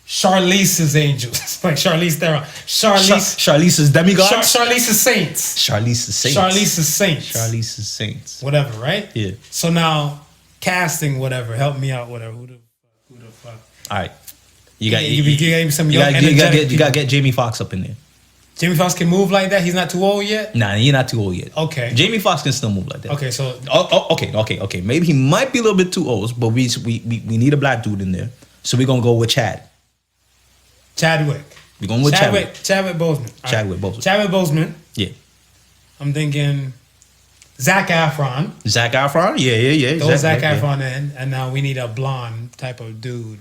Charlize's Angels, like Charlize Theron. Charlize's demigods. Charlize's Saints. Charlize's Saints. Charlize's Saints. Charlize's Saints. Whatever, right? Yeah. So now, casting, whatever. Help me out, whatever. Who the fuck? All right. You gotta get Jamie Foxx up in there. Jamie Foxx can move like that. He's not too old yet. Nah, he's not too old yet. Okay. Jamie Foxx can still move like that. Okay, so okay. Maybe he might be a little bit too old, but we need a black dude in there, so we're gonna go with Chadwick. We're going with Chadwick. Chadwick Boseman. Chadwick Boseman. Chadwick Boseman. Yeah. I'm thinking Zac Efron. Zac Efron? Yeah. Throw Zac yeah. Efron in, and now we need a blonde type of dude.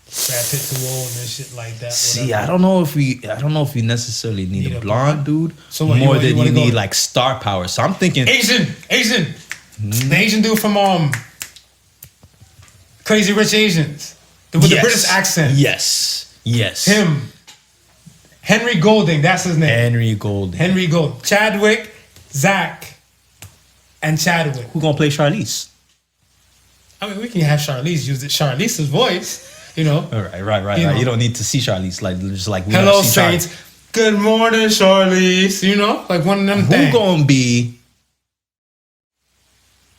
Brad Pitt too old and shit like that. See, whatever. I don't know if we necessarily need a blonde dude. So what, more you than you wanna need go- like star power. So I'm thinking Asian. The Asian dude from Crazy Rich Asians. With the British accent. Yes. Him. Henry Golding, that's his name. Henry Gold. Chadwick, Zach, and Chadwick. Who gonna play Charlize? I mean, we can have Charlize use Charlize's voice, you know. All right. You know. You don't need to see Charlize just like we Hello, never see Saints. Charlize. Good morning, Charlize. You know, like one of them Who things. gonna be?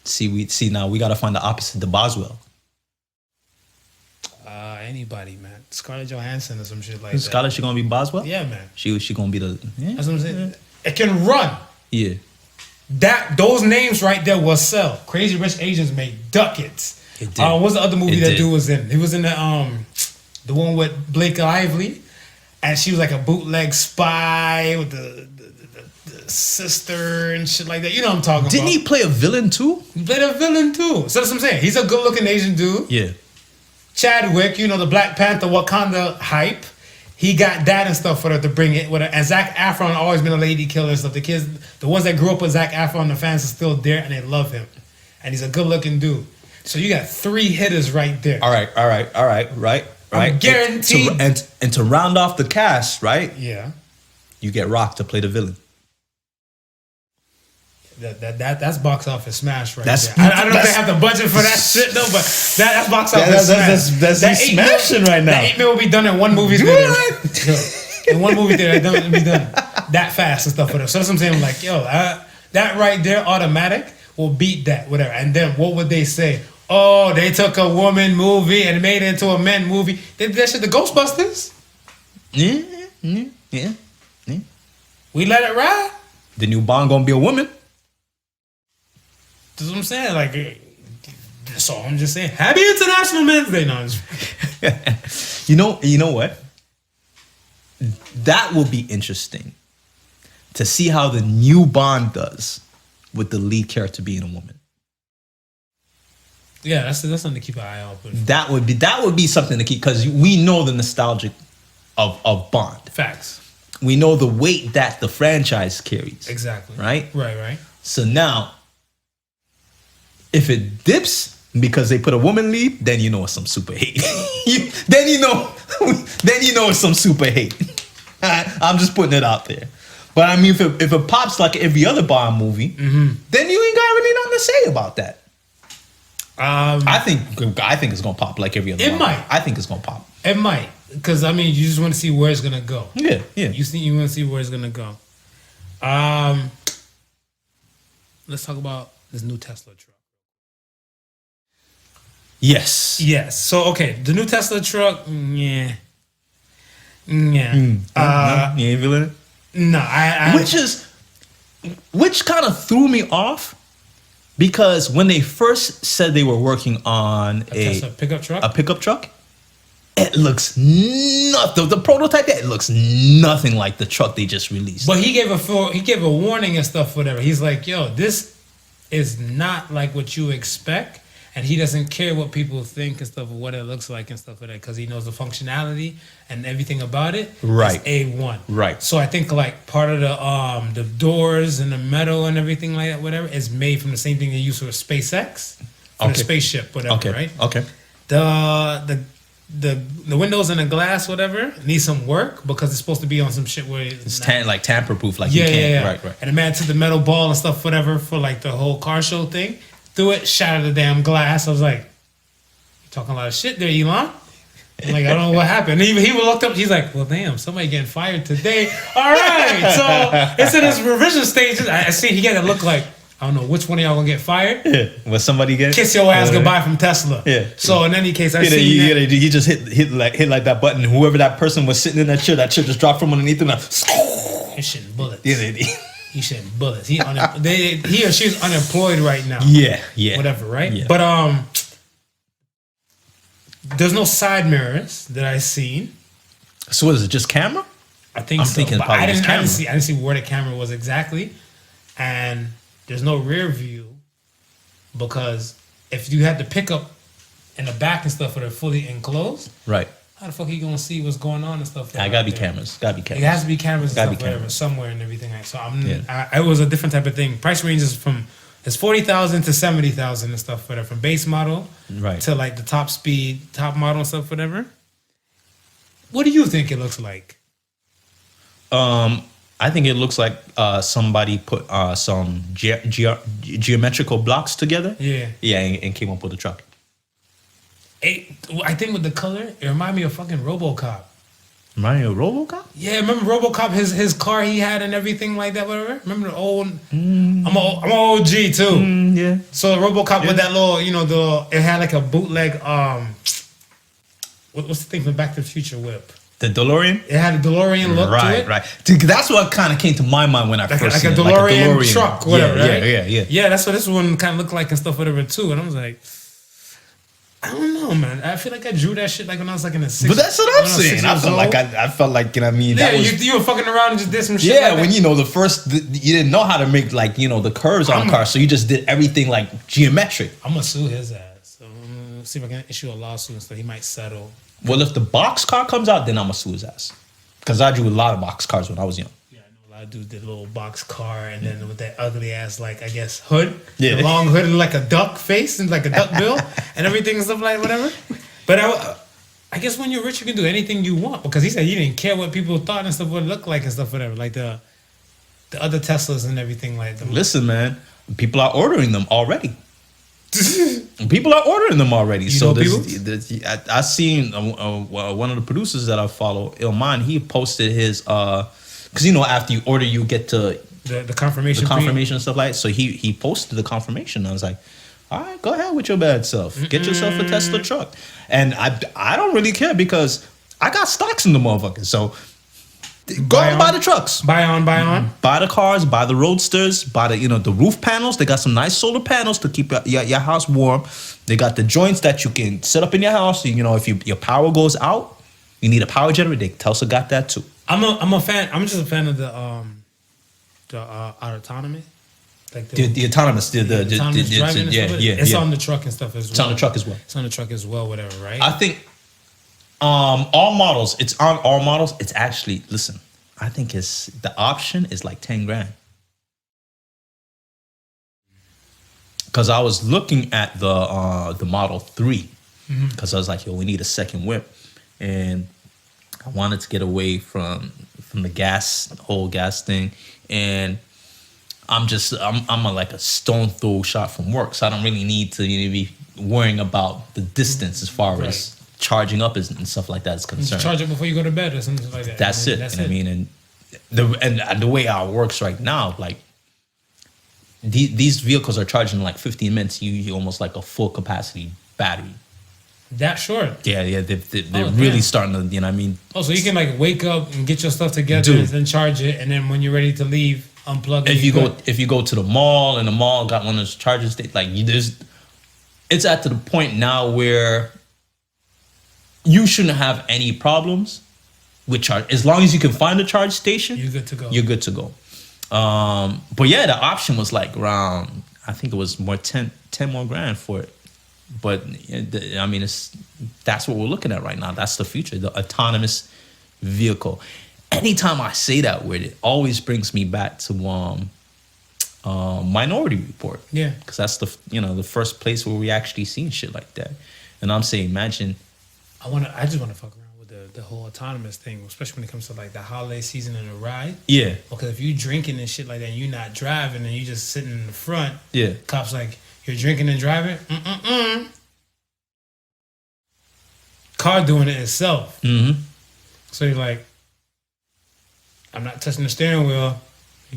See now we gotta find the opposite to Boswell. Anybody, man. Scarlett Johansson or some shit like Is that. Scarlett she gonna be Boswell? Yeah, man. She gonna be the That's what I'm saying. It can run. yeah. Those names right there will sell. Crazy Rich Asians made ducats. It did. What's the other movie It that did. dude was in? He was in the one with Blake Lively, and she was like a bootleg spy with the sister and shit like that. You know what I'm talking Didn't about? he play a villain too? He played a villain too. So that's what I'm saying. He's a good looking Asian dude. Yeah. Chadwick, you know, the Black Panther Wakanda hype. He got that and stuff for her to bring it with her. And Zac Efron always been a lady killer and stuff. The kids, the ones that grew up with Zac Efron, the fans are still there and they love him. And he's a good looking dude. So you got 3 hitters right there. All right. Right. I'm guaranteed. And to round off the cast, right? Yeah. You get Rock to play the villain. That's box office smash right That's- there. I don't know if they that's- have the budget for that shit though, but that's box office that's smash. you smashing right now. That 8 mil will be done in one movie theater. In one movie theater, it'll be done that fast and stuff. Whatever. So that's what I'm saying. I'm like, yo, that right there, automatic will beat that, whatever. And then what would they say? Oh, they took a woman movie and made it into a men movie. They did that shit, the Ghostbusters. Yeah. We let it ride. The new Bond gonna be a woman. That's what I'm saying. Like, so I'm just saying, happy International Men's Day. No, I'm just- You know what? That will be interesting to see how the new Bond does with the lead character being a woman. yeah, that's something to keep an eye out for. That would be something to keep because we know the nostalgic of Bond. Facts. We know the weight that the franchise carries. Exactly. Right? Right. So now, if it dips because they put a woman lead, then you know it's some super hate. then you know it's some super hate. I'm just putting it out there. But I mean, if it pops like every other Bond movie, then you ain't got really nothing to say about that. I think it's gonna pop like every other. It Bond might. movie. I think it's gonna pop. It might, because I mean, you just want to see where it's gonna go. Yeah. You want to see where it's gonna go. Let's talk about this new Tesla truck. Yes. Yes. So okay, the new Tesla truck. Yeah. You ain't feeling it? No, I Which kind of threw me off because when they first said they were working on a Tesla pickup truck. It looks nothing. The prototype, it looks nothing like the truck they just released. But he gave a warning and stuff, whatever. He's like, yo, this is not like what you expect. And he doesn't care what people think and stuff, or what it looks like and stuff like that, because he knows the functionality and everything about it. Right. Is A1. Right. So I think like part of the doors and the metal and everything like that, whatever, is made from the same thing they use for SpaceX, for the spaceship, whatever, right? Okay. The windows and the glass, whatever, need some work because it's supposed to be on some shit where It's like tamper proof, like you can't. Right. And the man took the metal ball and stuff, whatever, for like the whole car show thing. Threw it, shattered the damn glass. I was like, "You talking a lot of shit there, Elon." I'm like, I don't know what happened. And he looked up. He's like, "Well, damn, somebody getting fired today." All right, so it's in his revision stages. I see he got to look like, I don't know which one of y'all gonna get fired. Yeah. Was somebody get Kiss your ass goodbye from Tesla. Yeah. So in any case, I You see you just hit like that button. Whoever that person was sitting in that chair just dropped from underneath him. he's shitting bullets. Yeah. He's shitting bullets. He or she's unemployed right now. Yeah. Whatever, right? Yeah. But there's no side mirrors that I seen. So what is it? Just camera? I think I'm so. thinking But probably I just didn't camera. see where the camera was exactly. And there's no rear view because if you had the pickup in the back and stuff that are fully enclosed, Right. how the fuck are you gonna see what's going on and stuff? I gotta be cameras. Gotta be cameras. It has to be cameras and Gotta stuff, be whatever, cameras. somewhere and everything. Like, so Yeah. it was a different type of thing. Price ranges from it's 40,000 to 70,000 and stuff, whatever. From base model Right. to like the top speed, top model and stuff, whatever. What do you think it looks like? I think it looks like somebody put some geometrical blocks together. Yeah. Yeah, and came up with a truck. I think with the color, it reminded me of fucking RoboCop. Mario RoboCop? Yeah, remember RoboCop? His car he had and everything like that. Whatever. Remember the old? I'm an OG too. Yeah. So RoboCop with that little, it had like a bootleg. What's the thing from Back to the Future whip? The DeLorean? It had a DeLorean look to it. Right. Dude, that's what kind of came to my mind when I first Like seen a it. DeLorean truck, whatever, right? Yeah. Yeah, that's what this one kind of looked like and stuff, whatever too. And I was like, I don't know, man. I feel like I drew that shit like when I was like in the 60s. But that's what I'm saying. I felt like, you know what I mean? Yeah, That was, you were fucking around and just did some shit. yeah, like when that. you didn't know how to make like, the curves on a car, so you just did everything like geometric. I'm gonna sue his ass. So see if I can issue a lawsuit and stuff. He might settle. Well, if the box car comes out, then I'm gonna sue his ass. Because I drew a lot of box cars when I was young. Yeah, I know a lot of dudes did a little box car and then with that ugly ass, like, I guess, hood. Yeah. The long hood and like a duck face and like a duck bill and everything and stuff like whatever. But I guess when you're rich, you can do anything you want because he said he didn't care what people thought and stuff would look like and stuff, whatever. Like the other Teslas and everything like that. Listen, man, people are ordering them already. People are ordering them already. You So know people? I seen one of the producers that I follow, Ilman. He posted his because after you order, you get to the confirmation. the confirmation and stuff like that. So he posted the confirmation. I was like, all right, go ahead with your bad self. Get yourself a Tesla truck. And I don't really care because I got stocks in the motherfucker. So go and buy the trucks. Buy on. Buy the cars, buy the roadsters, buy the roof panels. They got some nice solar panels to keep your house warm. They got the joints that you can set up in your house. If your power goes out, you need a power generator. Tesla got that too. I'm a fan. I'm just a fan of the autonomy. Like The autonomous, the autonomous driving and stuff. It's yeah. on the truck and stuff as well. It's on the truck as well. It's on the truck as well, whatever, right? I think all models. It's on all models. It's actually I think the option is like 10 grand. Because I was looking at the Model 3 because I was like, yo, we need a second whip, and I wanted to get away from the whole gas thing, and I'm like a stone throw shot from work, so I don't really need to be worrying about the distance as far as charging up and stuff like that is concerned. Charge it before you go to bed or something like that. That's it. That's you know what I mean? And the way it works right now, like these vehicles are charging in like 15 minutes. You almost like a full capacity battery. That short. Yeah. They're really starting to. You know what I mean? Oh, so you can like wake up and get your stuff together and then charge it, and then when you're ready to leave, unplug it. If you go to the mall and the mall got one of those chargers, it's at the point now where you shouldn't have any problems with charge. As long as you can find a charge station, you're good to go. You're good to go. But yeah, the option was like around, I think it was more 10 more grand for it. But I mean, that's what we're looking at right now. That's the future, the autonomous vehicle. Anytime I say that word, it always brings me back to Minority Report. Yeah, because that's the first place where we actually seen shit like that. And I'm saying, imagine. I just want to fuck around with the whole autonomous thing, especially when it comes to like the holiday season and the ride. Yeah. Because if you drinking and shit like that, and you're not driving and you just sitting in the front. Yeah. Cops like, you're drinking and driving. Car doing it itself. Mm-hmm. So you're like, I'm not touching the steering wheel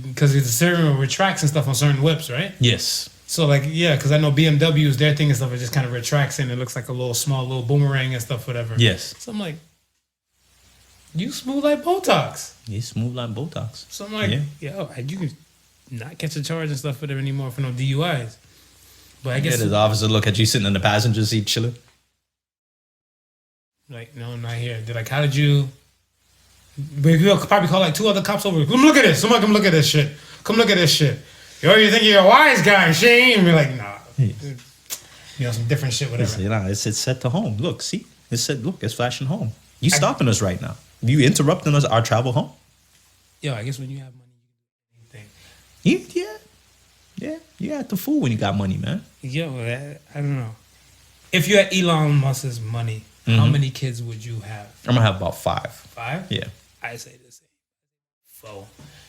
because the steering wheel retracts and stuff on certain whips, right? Yes. So like, yeah, because I know BMWs, their thing and stuff, it just kind of retracts and it looks like a small little boomerang and stuff, whatever. Yes. So I'm like, you smooth like Botox. You smooth like Botox. So I'm like, yo, you can not catch a charge and stuff for them anymore for no DUIs. But I guess the officer look at you sitting in the passenger seat chilling. Like, no, I'm not here. They're like, how did you? But you'll probably call like 2 other cops over. Come look at this. Somebody come look at this shit. Come look at this shit. Yo, you think you're a wise guy, Shane? We're like, nah. You know, some different shit, whatever. It's set to home. Look, see? It said, look, it's flashing home. You stopping us right now. You interrupting us, our travel home. Yo, I guess when you have money, you can do anything. Yeah. You act the fool when you got money, man. Yo, I don't know. If you had Elon Musk's money, how many kids would you have? I'm gonna have about 5. 5? Yeah. I say the same. 4.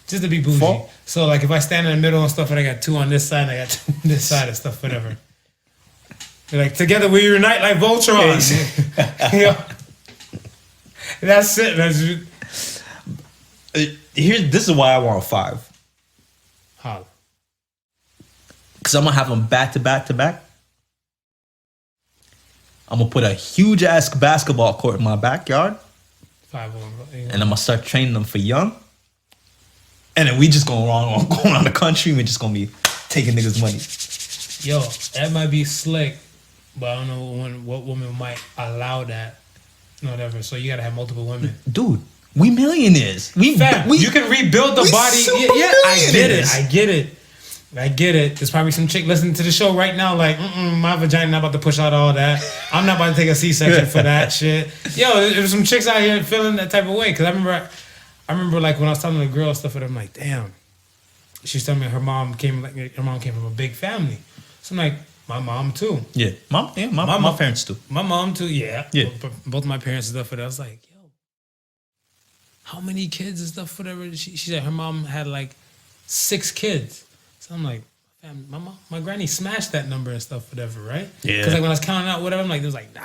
Just to be bougie. 4? So like if I stand in the middle and stuff and I got 2 on this side and I got 2 on this side and stuff, whatever. They're like, together we unite like Voltron. Yeah. That's it. This is why I want 5. Holla. Because I'm gonna have them back to back to back. I'm gonna put a huge ass basketball court in my backyard. 5 of them. And I'm gonna start training them for young. And then we just going around the country. We're just gonna be taking niggas' money. Yo, that might be slick, but I don't know what woman might allow that. Whatever. So you gotta have multiple women. Dude, we millionaires. You can rebuild the body. Yeah, I get it. There's probably some chick listening to the show right now like, my vagina not about to push out all that. I'm not about to take a C-section for that shit. Yo, there's some chicks out here feeling that type of way. Because I remember like when I was telling the girl stuff, and I'm like, damn. She's telling me her mom came from a big family. So I'm like, my mom too. Yeah, my parents too. My mom too. Yeah. Both my parents and stuff. And I was like, yo, how many kids and stuff? Whatever. She said her mom had like 6 kids. So I'm like, my granny smashed that number and stuff, whatever, right? Yeah. Because like when I was counting out whatever, I'm like, there was like 9,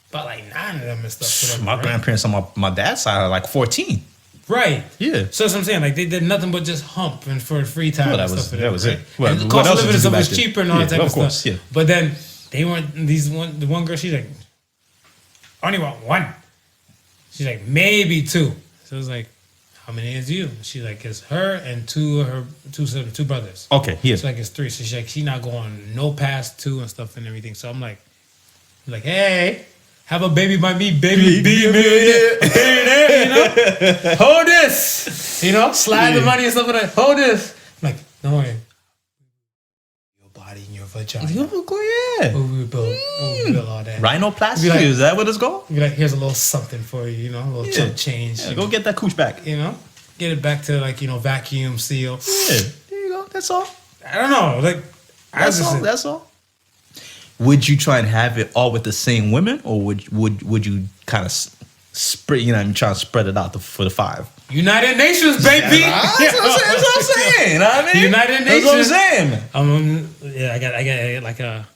about like 9 of them and stuff, whatever. My grandparents on my dad's side are like 14. Right. Yeah. So that's what I'm saying. Like they did nothing but just hump and for free time and stuff. That was it. Well, and the cost of living and stuff was cheaper and all that type of course, stuff. Yeah. But then they weren't the one girl, she's like, I only want 1. She's like, maybe 2. So it was like, how many is you? She's like, it's her and 2 brothers. Okay, yeah. So like it's 3. So she's like, she's not going no past 2 and stuff and everything. So I'm like, hey, have a baby by me, baby, be a millionaire, you know? Hold this, you know? Slide the money and stuff like that. Hold this. I'm like, don't worry. Your body and your vagina. Yeah. We build all that. Rhinoplasty, Like, is that what it's called? Be like, here's a little something for you, you know? A little chump change. Yeah, go get that cooch back. You know? Get it back to like, you know, vacuum seal. Yeah, there you go. That's all. I don't know. Like, That's all. Would you try and have it all with the same women, or would you kind of spread? You know, I'm trying to spread it out for the 5. United Nations, baby. That's what I'm saying. You know what I mean? United Nations. That's what I'm saying. Yeah, I got like a,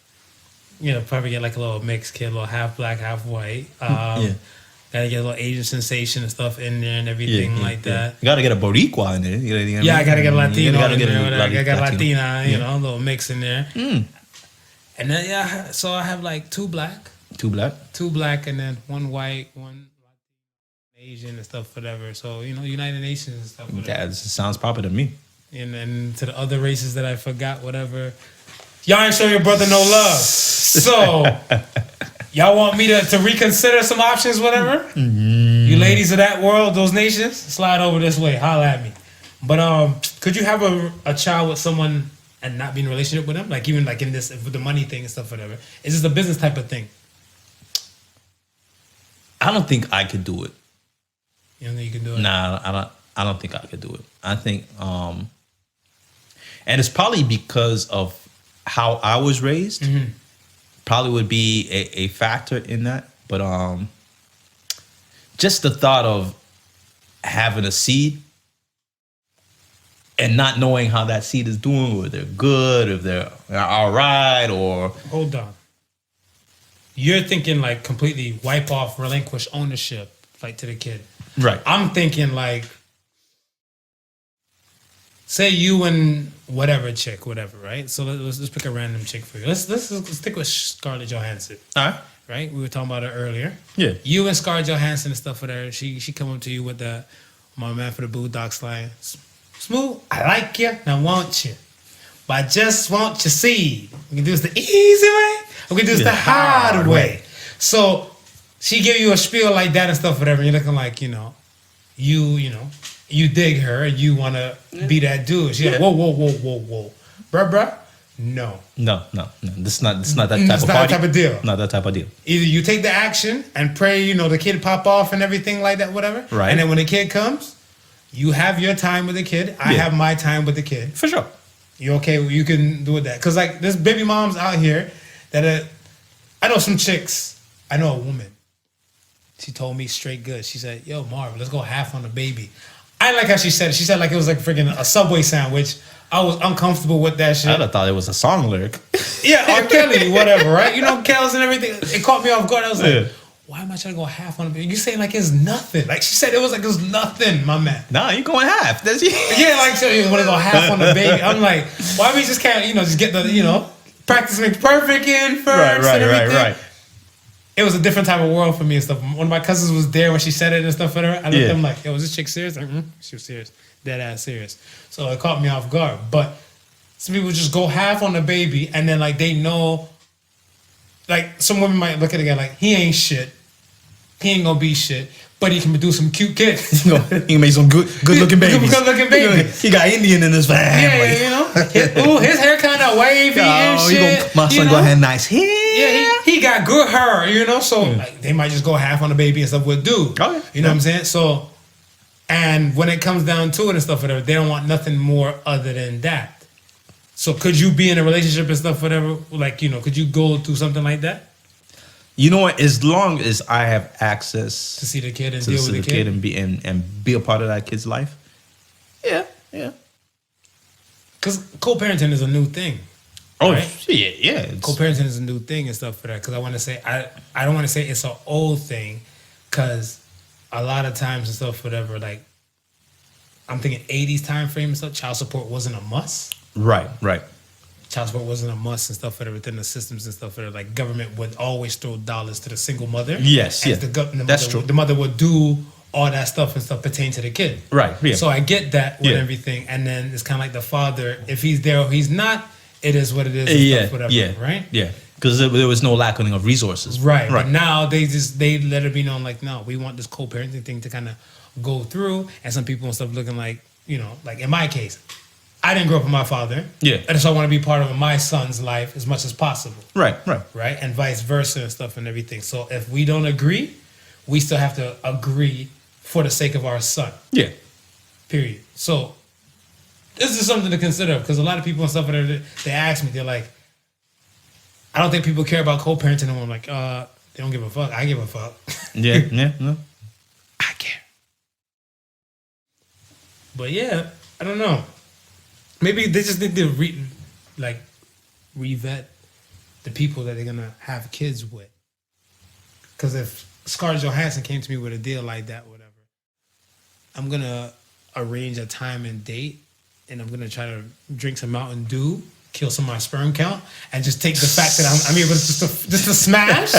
you know, probably get like a little mixed kid, a little half black, half white. Yeah. Gotta get a little Asian sensation and stuff in there and everything like that. You gotta get a Boricua in there. You know Yeah, I gotta get a Latino gotta in get there. I got Latina, you Yeah. know, a little mix in there. And then so I have like 2 black, 2 black, and then 1 white, 1 Asian and stuff, whatever. So you know, United Nations and stuff. Whatever. That sounds proper to me. And then to the other races that I forgot, whatever. Y'all ain't show your brother no love. So y'all want me to reconsider some options, whatever? You ladies of that world, those nations, slide over this way. Holla at me. But could you have a child with someone and not be in a relationship with them? Like even like in this with the money thing and stuff, whatever. Is this a business type of thing? I don't think I could do it. You don't think you can do it? Nah, I don't think I could do it. I think and it's probably because of how I was raised. Probably would be a factor in that. But just the thought of having a seed and not knowing how that seed is doing, or they're good, if they're all right, or... Hold on. You're thinking like completely wipe off, relinquish ownership, like to the kid. Right. I'm thinking like, say you and whatever chick, whatever, right? So let's pick a random chick for you. Let's stick with Scarlett Johansson. All right. Right? We were talking about her earlier. Yeah. You and Scarlett Johansson and stuff with her. She come up to you with the my man for the Boondocks line. Smooth, I like you, now want you. But I just want your seed. We can do this the easy way, or we can do this the hard way. So she give you a spiel like that and stuff, whatever. You're looking like, you know, you dig her and you want to be that dude. She's like, whoa. Bruh. No. This is not that type of deal. Not that type of deal. Either you take the action and pray, the kid pop off and everything like that, whatever. Right. And then when the kid comes, you have your time with the kid. I have my time with the kid. For sure. You okay? You can do that. Because, like, there's baby moms out here that I know some chicks. I know a woman. She told me straight good. She said, yo, Marv, let's go half on the baby. I didn't like how she said it. She said like it was like freaking a Subway sandwich. I was uncomfortable with that shit. I thought it was a song lyric. Yeah, R. Kelly, whatever, right? Kells and everything. It caught me off guard. I was like, why am I trying to go half on the baby? You saying like it's nothing. Like she said it was like it was nothing, my man. Nah, you going half. That's Yeah, like so you want to go half on the baby. I'm like, why we just can't, just get the, practice makes perfect in first and everything. Right. It was a different type of world for me and stuff. One of my cousins was there when she said it and stuff with her. I looked at him like, yo, was this chick serious? Like, she was serious. Dead ass serious. So it caught me off guard. But some people just go half on the baby and then like they know, like some women might look at it again like, he ain't shit. He ain't gonna be shit. But he can do some cute kids. He can make some good looking babies. Good looking babies. He got Indian in his family. Yeah, his hair kind of wavy and shit. My son gonna have nice hair. Yeah, he got good hair, So like, they might just go half on the baby and stuff with dude. Okay. You know what I'm saying? So, and when it comes down to it and stuff, whatever, they don't want nothing more other than that. So could you be in a relationship and stuff, whatever? Like, could you go through something like that? You know what? As long as I have access to see the kid and deal with the kid and be a part of that kid's life, yeah. Because co-parenting is a new thing. Oh, right? yeah. Co-parenting is a new thing and stuff for that. Because I want to say I don't want to say it's an old thing, because a lot of times and stuff, whatever. Like I'm thinking 80s time frame and stuff. Child support wasn't a must. Right. Child support wasn't a must and stuff within the systems and stuff. Like government would always throw dollars to the single mother. Yes, That's true. The mother would do all that stuff and stuff pertain to the kid. Right. Yeah. So I get that with everything, and then it's kind of like the father. If he's there or he's not, it is what it is. And stuff, whatever, right? Yeah. Because there was no lacking of resources. Right. But now they let it be known like, no, we want this co-parenting thing to kind of go through, and some people and stuff looking like, like in my case. I didn't grow up with my father. Yeah. And so I want to be part of my son's life as much as possible. Right. Right? And vice versa and stuff and everything. So if we don't agree, we still have to agree for the sake of our son. Yeah. Period. So this is something to consider, because a lot of people and stuff, they ask me, they're like, I don't think people care about co-parenting. And I'm like, they don't give a fuck. I give a fuck. Yeah. No. I care. But yeah, I don't know. Maybe they just need to revet the people that they're gonna have kids with. Because if Scarlett Johansson came to me with a deal like that, whatever, I'm gonna arrange a time and date, and I'm gonna try to drink some Mountain Dew, kill some of my sperm count, and just take the fact that I'm able just to smash,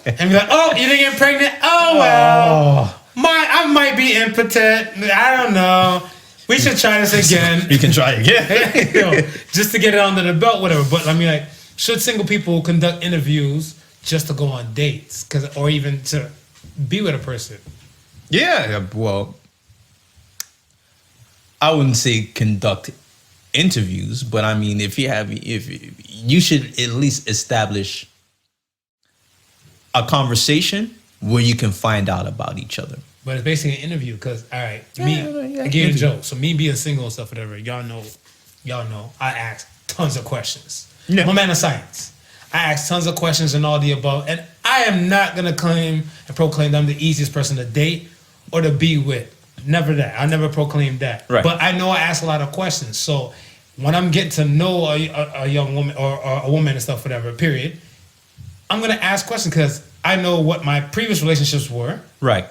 and be like, oh, you didn't get pregnant? Oh well, I might be impotent. I don't know. We should try this again. You can try again. Just to get it under the belt, whatever. But I mean, like, should single people conduct interviews just to go on dates, or even to be with a person? Yeah, well, I wouldn't say conduct interviews, but I mean, if you should at least establish a conversation where you can find out about each other. But it's basically an interview, because, all right, I gave you a joke. So me being single and stuff, whatever, y'all know, I ask tons of questions. Yeah. I'm a man of science. I ask tons of questions and all the above. And I am not going to claim and proclaim that I'm the easiest person to date or to be with. Never that. I never proclaim that. Right. But I know I ask a lot of questions. So when I'm getting to know a young woman or a woman and stuff, whatever, period, I'm going to ask questions because I know what my previous relationships were. Right.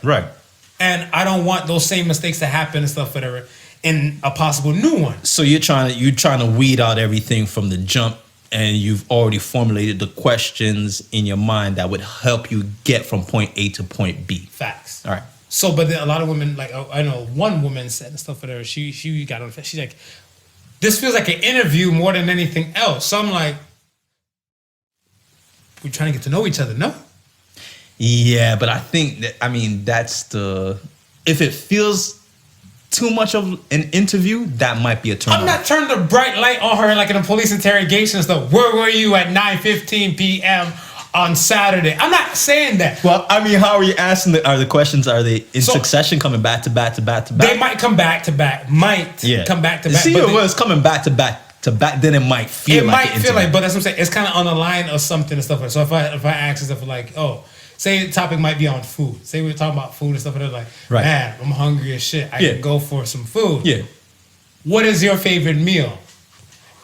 And I don't want those same mistakes to happen and stuff, whatever, in a possible new one. So you're trying to weed out everything from the jump, and you've already formulated the questions in your mind that would help you get from point A to point B. Facts. All right. So, but then a lot of women, like I know one woman said and stuff, whatever. She got on. She's like, this feels like an interview more than anything else. So I'm like, we're trying to get to know each other, no? Yeah, but I think that, that's if it feels too much of an interview, that might be a turn I'm not turning the bright light on her like in a police interrogation and stuff. Where were you at 9:15 p.m. on Saturday? I'm not saying that. Well, I mean, how are you asking? Are the questions, are they in succession, coming back to back to back to back? They might come back to back. Come back to back. See, it was coming back to back to back. Then it might feel like it might feel like, but that's what I'm saying. It's kind of on the line of something and stuff like that. So if I ask stuff like, oh, say the topic might be on food. Say we're talking about food and stuff like that. Like, man, I'm hungry as shit. I can go for some food. Yeah. What is your favorite meal?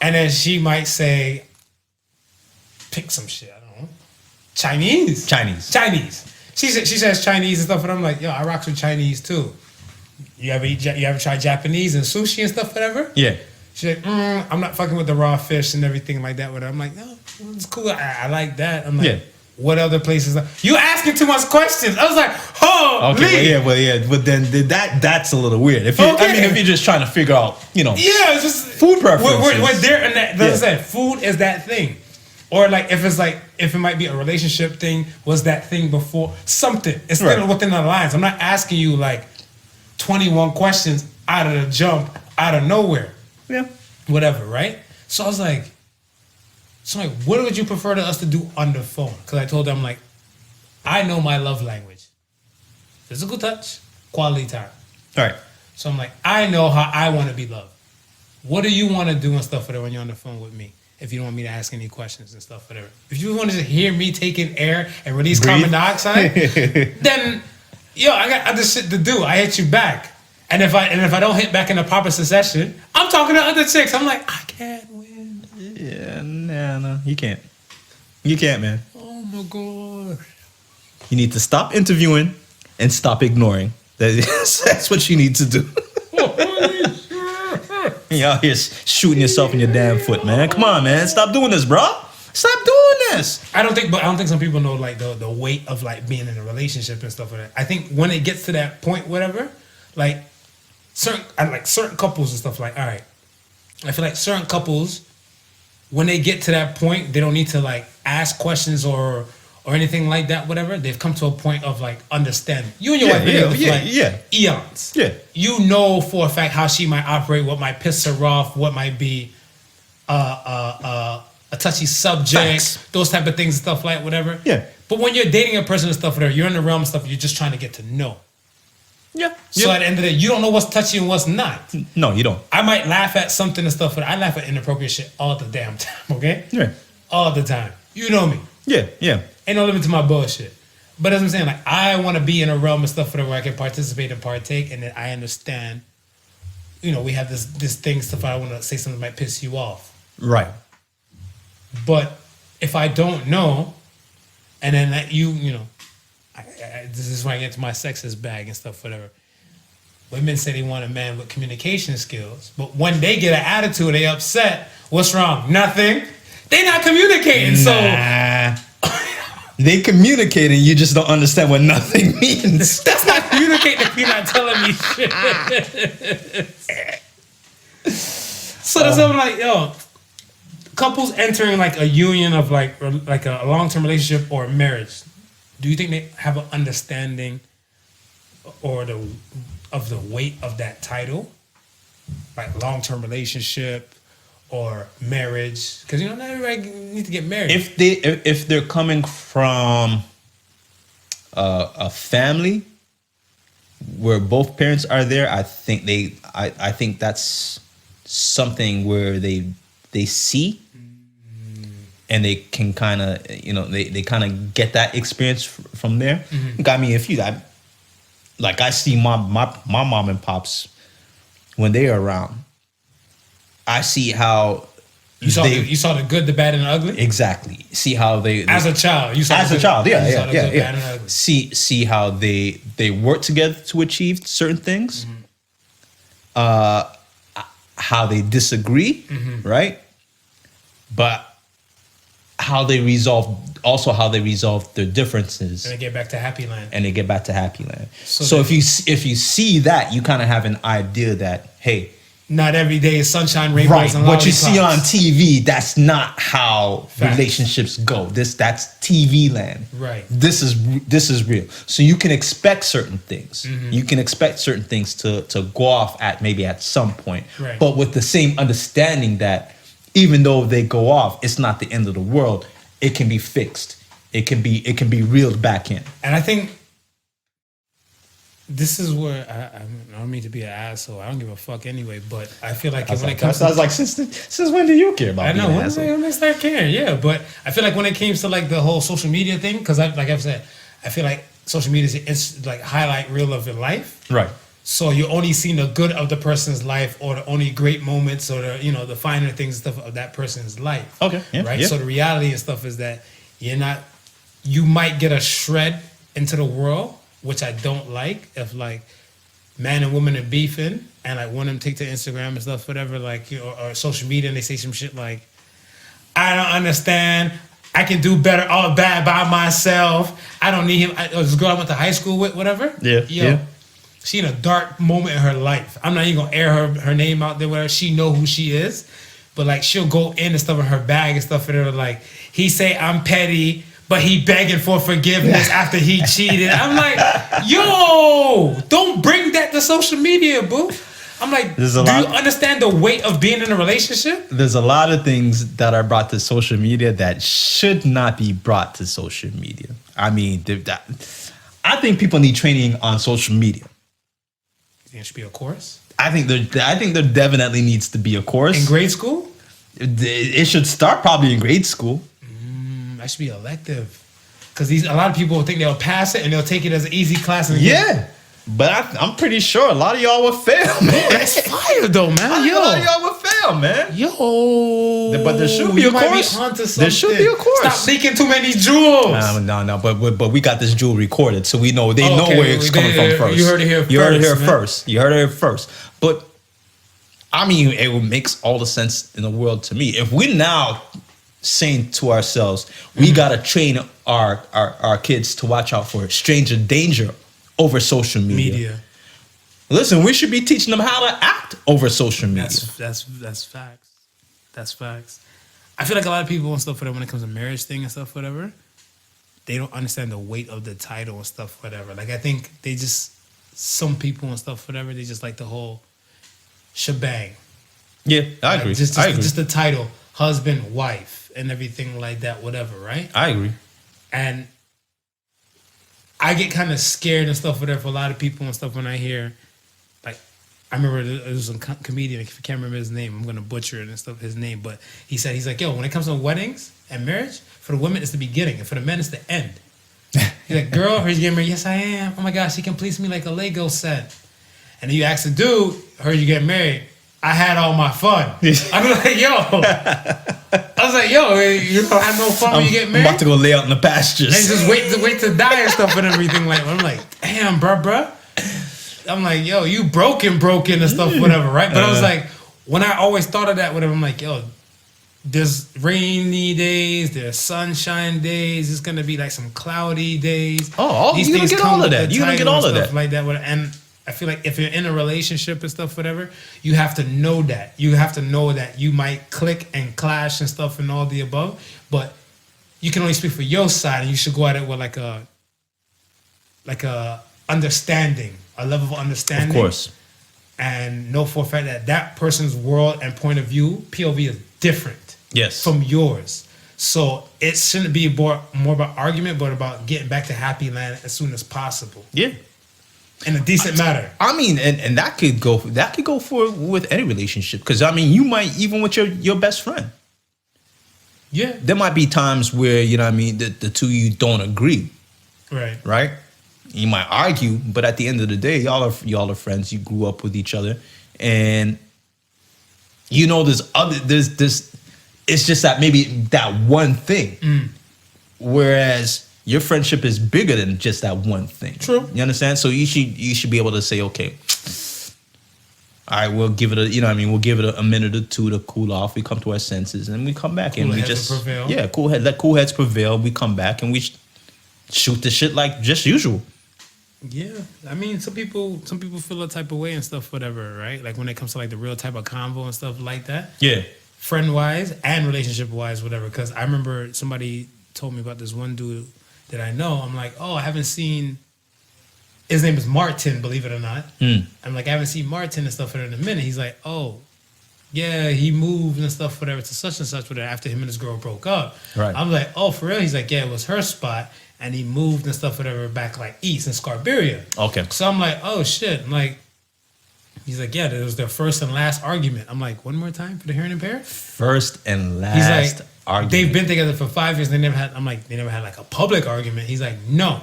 And then she might say, pick some shit. I don't know. Chinese. She says Chinese and stuff, and I'm like, yo, I rock with Chinese too. You ever try Japanese and sushi and stuff, whatever? Yeah. She's like, I'm not fucking with the raw fish and everything like that. Whatever. I'm like, no, it's cool. I like that. I'm like, what other places? You asking too much questions. I was like, holy. Okay, but then that's a little weird. If you're just trying to figure out, it's just food preferences. We're there, and that, as I said, food is that thing. Or like if it might be a relationship thing, was that thing before something? It's still within the lines. I'm not asking you like 21 questions out of the jump, out of nowhere. Yeah. Whatever, right? So I was like, what would you prefer to us to do on the phone? Because I told them, like, I know my love language. Physical touch, quality time. All right. So I'm like, I know how I want to be loved. What do you want to do and stuff when you're on the phone with me? If you don't want me to ask any questions and stuff, whatever. If you want to hear me taking air and release carbon dioxide, then, I got other shit to do. I hit you back. And if I don't hit back in the proper succession, I'm talking to other chicks. I'm like, I can't win. Yeah, no, you can't. You can't, man. Oh my God. You need to stop interviewing and stop ignoring. That's what you need to do. You're out here shooting yourself in your damn foot, man. Come on, man. Stop doing this, bro. Stop doing this. I don't think some people know like the weight of like being in a relationship and stuff like that. I think when it gets to that point, whatever, like certain couples and stuff, like, all right, I feel like certain couples, when they get to that point, they don't need to like ask questions or anything like that, whatever. They've come to a point of like understanding. You and your wife been together for eons. Yeah. You know for a fact how she might operate, what might piss her off, what might be a touchy subject, Facts. Those type of things and stuff like whatever. Yeah. But when you're dating a person and stuff whatever, you're in the realm of stuff, you're just trying to get to know. Yeah. So at the end of the day, you don't know what's touchy and what's not. No, you don't. I might laugh at something and stuff, but I laugh at inappropriate shit all the damn time, okay? Yeah. All the time. You know me. Yeah. Ain't no limit to my bullshit. But as I'm saying, like, I want to be in a realm of stuff where I can participate and partake, and then I understand, we have this thing, stuff I want to say something that might piss you off. Right. But if I don't know, and then that this is where I get to my sexist bag and stuff, whatever. Women say they want a man with communication skills, but when they get an attitude, they upset. What's wrong? Nothing. They not communicating, so they communicating. You just don't understand what nothing means. That's not communicating if you're not telling me shit. So that's what I'm like, couples entering like a union of like a long-term relationship or marriage. Do you think they have an understanding or of the weight of that title, like long-term relationship or marriage? Because not everybody needs to get married. If they're coming from a family where both parents are there, I think that's something where they see. And they can kind of, they kind of get that experience from there. Mm-hmm. I mean, I see my mom and pops when they are around. I see how you saw the good, the bad, and the ugly. Exactly. See how they as a child. You saw as a child. Yeah. Good, bad, and ugly. See how they work together to achieve certain things. Mm-hmm. How they disagree, mm-hmm. right? But how they resolve their differences, and they get back to happy land. So if you see that, you kind of have an idea that, hey, not every day is sunshine, rainbows, Right. and What you see on lollipops. TV, that's not how Facts. relationships go. That's TV land. Right. This is real. So you can expect certain things. Mm-hmm. You can expect certain things to go off at maybe at some point. Right. But with the same understanding that even though they go off, it's not the end of the world. It can be fixed. It can be reeled back in. And I think this is where I don't mean to be an asshole. I don't give a fuck anyway. But I feel like when it comes, I was like, since when do you care about? I know being an when asshole? they start caring, yeah. But I feel like when it comes to like the whole social media thing, because like I've said, I feel like social media is like highlight reel of your life. Right. So you're only seeing the good of the person's life, or the only great moments, or the the finer things and stuff of that person's life. Okay. Yeah, right. yeah. So the reality and stuff is that you might get a shred into the world, which I don't like. If like man and woman are beefing, and like one of them take to Instagram and stuff, whatever, like or social media, and they say some shit like, "I don't understand. I can do better all bad by myself. I don't need him." This girl I went to high school with, whatever. Yeah, yeah. She in a dark moment in her life. I'm not even gonna air her name out there, whatever. She know who she is, but like she'll go in and stuff in her bag and stuff, and they're like, he say I'm petty, but he begging for forgiveness after he cheated. I'm like, yo, don't bring that to social media, boo. I'm like, do you understand the weight of being in a relationship? There's a lot of things that are brought to social media that should not be brought to social media. I mean, I think people need training on social media. You think it should be a course? I think there definitely needs to be a course. In grade school? It should start probably in grade school. That should be elective. Because a lot of people think they'll pass it and they'll take it as an easy class. And But I'm pretty sure a lot of y'all will fail, man. That's fire though, man. A lot of y'all will fail, man. Yo. But there should be a course. There should be a course. Stop leaking too many jewels. No. But we got this jewel recorded, so we know they know where it's coming from first. You heard it here first. You heard it here first. But I mean, it makes all the sense in the world to me. If we're now saying to ourselves, we gotta train our kids to watch out for stranger danger over social media. Listen, we should be teaching them how to act over social media. That's facts. That's facts. I feel like a lot of people and stuff, whatever, when it comes to marriage thing and stuff, whatever, they don't understand the weight of the title and stuff, whatever. Like, I think some people and stuff, whatever, they just like the whole shebang. Yeah, I agree. Just the title, husband, wife, and everything like that, whatever, right? I agree. And I get kind of scared and stuff, whatever, for a lot of people and stuff when I hear, like, I remember there was a comedian, I can't remember his name, I'm going to butcher it and stuff, his name, but he's like, yo, when it comes to weddings and marriage, for the women, it's the beginning, and for the men, it's the end. He's like, girl, are you getting married? Yes, I am. Oh my gosh, she completes me like a Lego set. And then you ask the dude, heard you get married, I had all my fun. I'm like, yo. I was like, yo, you don't have no fun when you get married? I'm about to go lay out in the pastures. And just wait to die and stuff and everything like that. I'm like, damn, bruh. I'm like, yo, you broken and stuff, whatever, right? But I was like, when I always thought of that, whatever, I'm like, yo, there's rainy days, there's sunshine days, it's gonna be like some cloudy days. Oh, you're gonna get all of that. You're gonna get all of that. Like that, and I feel like if you're in a relationship and stuff, whatever, you have to know that. You have to know that you might click and clash and stuff and all the above, but you can only speak for your side, and you should go at it with like a understanding, a level of understanding. Of course. And know for a fact that that person's world and point of view, POV, is different. Yes. From yours. So it shouldn't be more about argument, but about getting back to happy land as soon as possible. Yeah. In a decent manner. I mean, and that could go for with any relationship. Because I mean, you might, even with your best friend. Yeah. There might be times where, you know what I mean, the two of you don't agree. Right. Right? You might argue, but at the end of the day, y'all are friends. You grew up with each other. And you know there's it's just that maybe that one thing. Whereas your friendship is bigger than just that one thing. True. You understand? So you should be able to say, okay, all right, we'll give it we'll give it a minute or two to cool off. We come to our senses and we come back and we just prevail. let cool heads prevail. We come back and we shoot the shit like just usual. Yeah, I mean, some people feel a type of way and stuff, whatever, right? Like when it comes to like the real type of convo and stuff like that. Yeah. Friend wise and relationship wise, whatever. Because I remember somebody told me about this one dude that I know. I'm like, oh, I haven't seen. His name is Martin, believe it or not. I'm like, I haven't seen Martin and stuff in a minute. He's like, oh, yeah, he moved and stuff, whatever, to such and such, whatever, after him and his girl broke up. Right. I'm like, oh, for real? He's like, yeah, it was her spot. And he moved and stuff, whatever, back like east in Scarberia. Okay. So I'm like, oh shit. I'm like, he's like, yeah, that was their first and last argument. I'm like, one more time for the hearing impaired? First and last He's like, argument. they've been together for 5 years. They never had. I'm like, they never had like a public argument. He's like, no.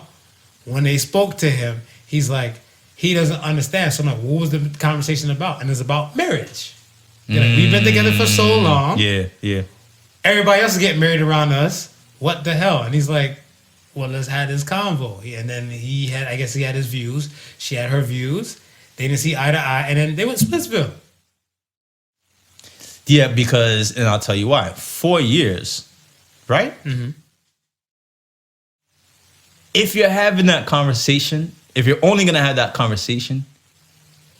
When they spoke to him, he's like, he doesn't understand. So I'm like, what was the conversation about? And it's about marriage. They're like, we've been together for so long. Yeah, yeah. Everybody else is getting married around us. What the hell? And he's like, well, let's have this convo. And then I guess he had his views. She had her views. They didn't see eye to eye. And then they went to Splitsville. Yeah, because, and I'll tell you why. 4 years, right? Mm-hmm. If you're having that conversation, if you're only going to have that conversation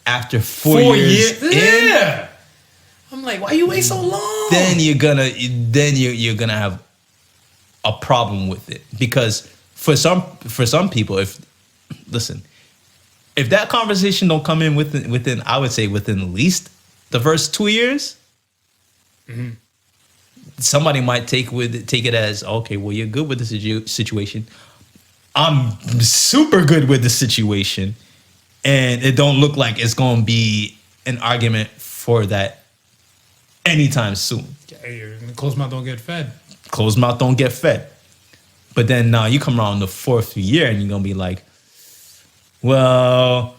after 4 years in, Yeah. I'm like, why you wait so long? then you're gonna have a problem with it, because for some people, if that conversation don't come in within I would say within at least the first 2 years, somebody might take it as, okay, well, you're good with the situation, I'm super good with the situation, and it don't look like it's gonna be an argument for that anytime soon. Closed mouth don't get fed. Closed mouth don't get fed. But then now you come around the 4th year and you're going to be like, well,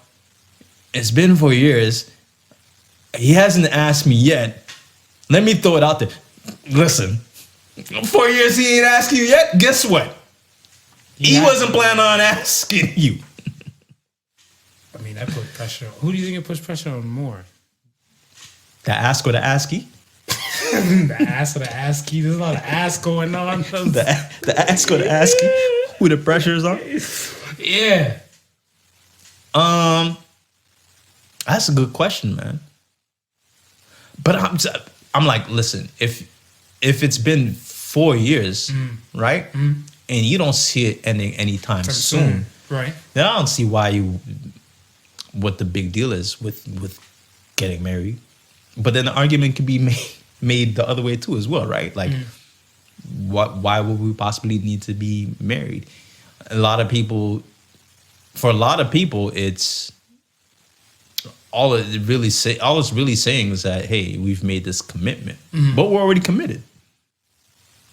it's been 4 years. He hasn't asked me yet. Let me throw it out there. Listen, 4 years he ain't asked you yet. Guess what? He wasn't planning on asking you. I mean, that put pressure on. Who do you think it puts pressure on more? The ask or the asky? The ass or the ass key. There's a lot of ass going on. The ask or the asky? Who the pressure is on? Yeah. That's a good question, man. But I'm like, listen, if it's been 4 years, right, and you don't see it ending anytime soon, right? Then I don't see what the big deal is with getting married. But then the argument could be made the other way too as well, right? Like, why would we possibly need to be married? For a lot of people, it's all it's really saying is that, hey, we've made this commitment, but we're already committed.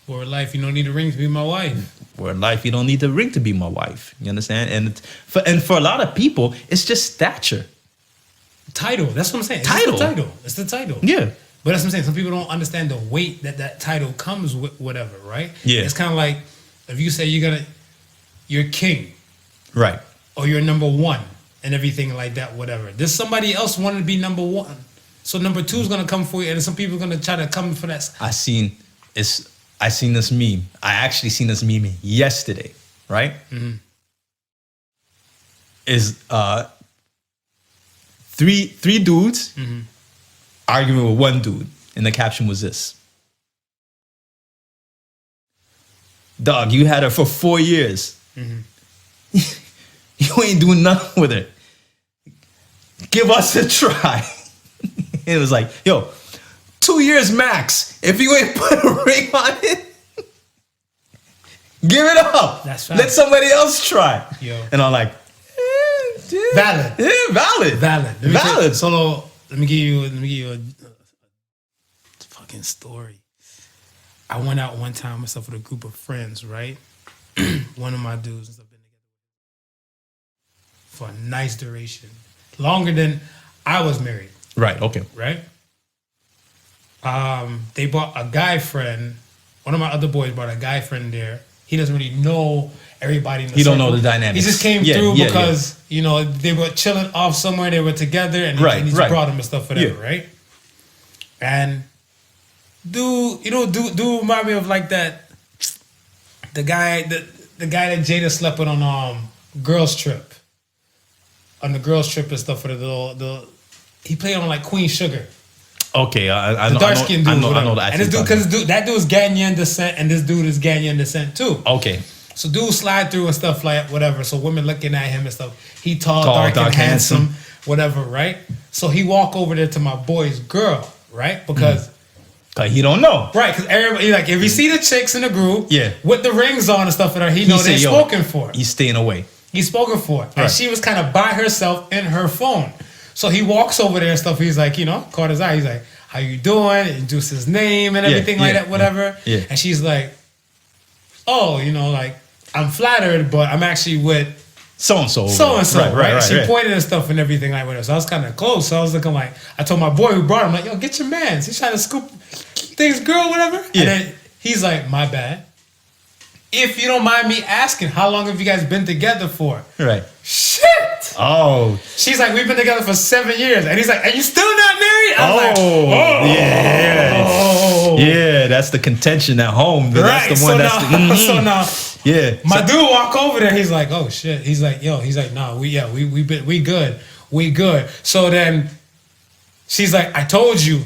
We're in life. You don't need a ring to be my wife. We're in life. You don't need the ring to be my wife. You understand? And for a lot of people, it's just stature. Title. That's what I'm saying. Title. It's the title. Yeah. But that's what I'm saying. Some people don't understand the weight that title comes with, whatever, right? Yeah. It's kind of like if you say you're king, Right. or you're number one and everything like that, whatever. There's somebody else wanting to be number one. So number two is gonna come for you, and some people are gonna try to come for that. I seen this meme. I actually seen this meme yesterday, right? Mm-hmm. Is three dudes arguing with one dude, and the caption was this: "Dog, you had her for 4 years. You ain't doing nothing with her. Give us a try." It was like, yo, 2 years max. If you ain't put a ring on it, give it up. That's fine. Let somebody else try. Yo. And I'm like, Valid. Yeah, valid. Valid. So let me give you a fucking story. I went out one time myself with a group of friends, right? One of my dudes and stuff been together for a nice duration, longer than I was married. Right, okay. Right? They brought a guy friend. One of my other boys brought a guy friend there. He doesn't really know everybody in the He don't circle. know the dynamics. He just came through because, you know, they were chilling off somewhere. They were together and he just brought him and stuff, whatever, right? And do remind me of like that, the guy that Jada slept with on Girls Trip. on the girls trip and stuff for he played on like Queen Sugar. Okay, I know. The dark skinned dude. I know that. And this dude, because that dude is Ghanaian descent, and this dude is Ghanaian descent too. Okay. So dude slide through and stuff like whatever. So women looking at him and stuff. He tall, dark and handsome, whatever, right? So he walk over there to my boy's girl, right? Because he don't know. Right, because everybody, like, if you see the chicks in the group with the rings on and stuff, he know they're spoken for. He's staying away. He's spoken for. And she was kind of by herself in her phone. So he walks over there and stuff. He's like, caught his eye. He's like, how you doing? Introduce his name and everything like that, whatever. Yeah. And she's like, oh, like, I'm flattered, but I'm actually with so-and-so. So-and-so, right? She pointed and stuff and everything like whatever. So I was kind of close. So I was looking like, I told my boy who brought him, like, yo, get your mans. He's trying to scoop things, girl, whatever. Yeah. And then he's like, my bad. If you don't mind me asking, how long have you guys been together for? Right. Shit! Oh. She's like, we've been together for 7 years. And he's like, are you still not married? I was like, oh. Yeah, that's the contention at home. Right. That's the one So now, yeah. My dude walk over there. He's like, oh shit. He's like, nah, we good. We good. So then she's like, I told you.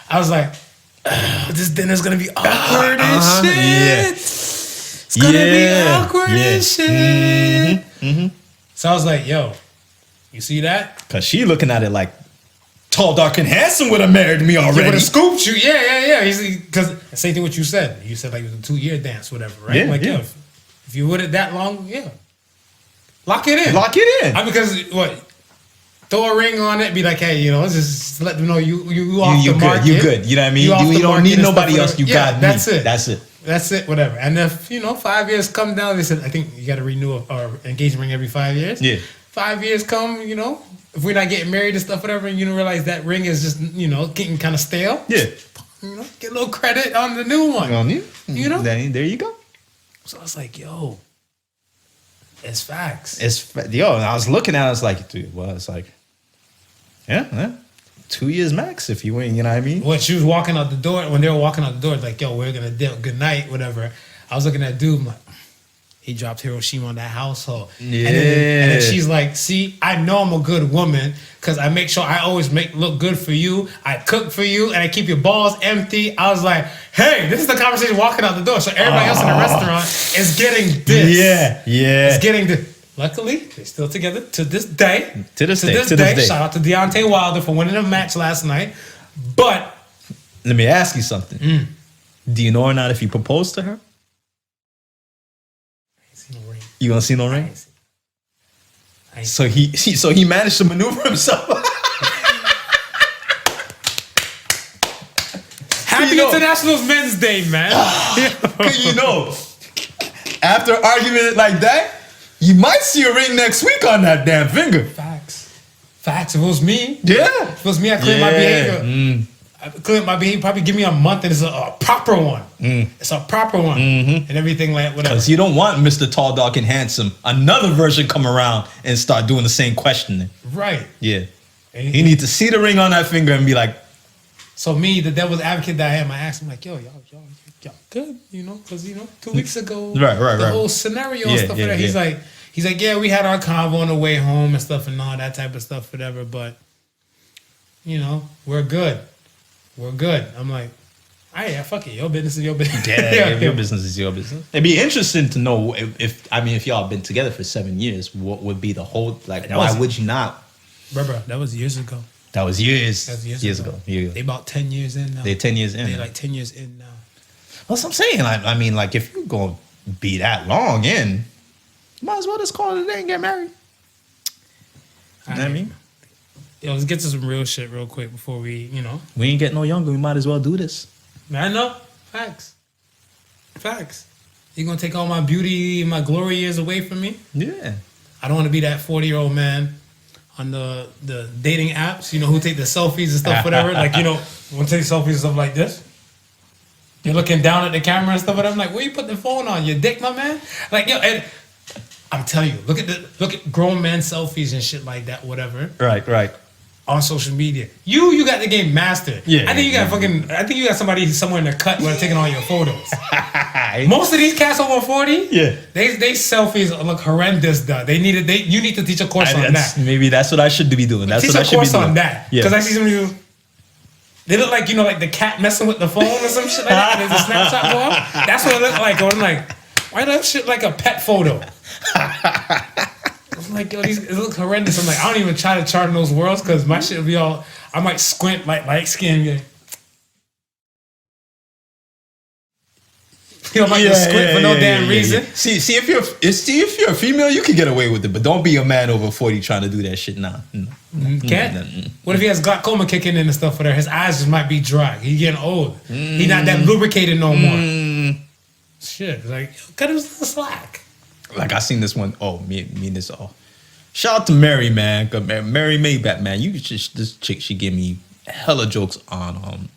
I was like, this dinner's gonna be awkward and shit. Yeah. It's gonna be awkward and shit. So I was like, yo, you see that? Cause she looking at it like, tall, dark, and handsome would have married me already. He would have scooped you. Yeah. Because same thing what you said. You said like it was a 2-year dance, whatever, right? Yeah, like, yeah. If you would it that long, lock it in. Because what? Throw a ring on it. Be like, hey, just let them know you off the market. You good. You know what I mean? You don't need nobody else. You got me. That's it. That's it. Whatever. And if 5 years come down, they said I think you got to renew our engagement ring every 5 years. Yeah. 5 years come, if we're not getting married and stuff, whatever, and you don't realize that ring is just, getting kind of stale. Yeah. Get a little credit on the new one. Then there you go. So I was like, yo, it's facts. And I was looking at it, I was like, dude, well, it's like, yeah, 2 years max if you ain't, you know what I mean? When she was walking out the door, when they were walking out the door, it's like, yo, we're gonna deal, good night, whatever. I was looking at dude, I'm like, he dropped Hiroshima on that household. Yeah. And then she's like, see, I know I'm a good woman because I make sure I always look good for you. I cook for you and I keep your balls empty. I was like, hey, this is the conversation walking out the door. So everybody else in the restaurant is getting this. Yeah. It's getting this. Luckily, they're still together to this day. To this day. Shout out to Deontay Wilder for winning the match last night. But let me ask you something. Do you know or not if he proposed to her? You gonna see no ring? So he managed to maneuver himself. Happy International Men's Day, man. After an argument like that, you might see a ring next week on that damn finger. Facts. If it was me, If it was me, I cleared my behavior. I cleared my behavior. Probably give me a month, and it's a proper one. It's a proper one, and everything like whatever. Because you don't want Mr. Tall, Dark, and Handsome another version come around and start doing the same questioning. Right. Yeah. He need to see the ring on that finger and be like. So me, the devil's advocate that I am, I asked him like, yo, y'all good, because 2 weeks ago, the whole scenario and stuff like that. He's like, yeah, we had our convo on the way home and stuff and all that type of stuff, whatever. But we're good. I'm like, all right, fuck it. Your business is your business. Yeah, your business is your business. It'd be interesting to know if y'all been together for 7 years, what would be the whole why would you not? Bro, that was years ago. That was years ago. They about 10 years in now. They're 10 years in. They're like 10 years in now. Well, that's what I'm saying. If you're gonna be that long in, might as well just call it a day and get married. You know what I mean? Yo, let's get to some real shit real quick before we, We ain't getting no younger. We might as well do this. I know. Facts. You gonna take all my beauty, my glory years away from me? Yeah. I don't want to be that 40-year-old man on the dating apps, who take the selfies and stuff, whatever. Want to take selfies and stuff like this. You're looking down at the camera and stuff, whatever. I'm like, where you put the phone on? Your dick, my man? And I'm telling you, look at grown man selfies and shit like that, whatever. Right. on social media. You got the game mastered. Yeah, I think you got I think you got somebody somewhere in the cut where they're taking all your photos. Most of these cats over 40, they selfies look horrendous. Though you need to teach a course on that. Maybe that's what I should be doing. That's teach what I should be doing. Teach a course on that. Because I see some of you. They look like, like the cat messing with the phone or some shit like that. There's a Snapchat go up. That's what it looked like. I'm like, why that shit like a pet photo? I'm like, yo, it looks horrendous. I'm like, I don't even try to chart in those worlds because my shit will be all, I might squint like light skin. You know, I might just squint for no damn reason. See, if you're a female, you can get away with it, but don't be a man over 40 trying to do that shit. Nah. Can't. What if he has glaucoma kicking in and stuff for there? His eyes just might be dry. He getting old. He not that lubricated no more. Shit, like cut him some slack. Like I seen this one. Oh, me and this all. Shout out to Mary, man. Mary Maybach, man. This chick, she gave me hella jokes on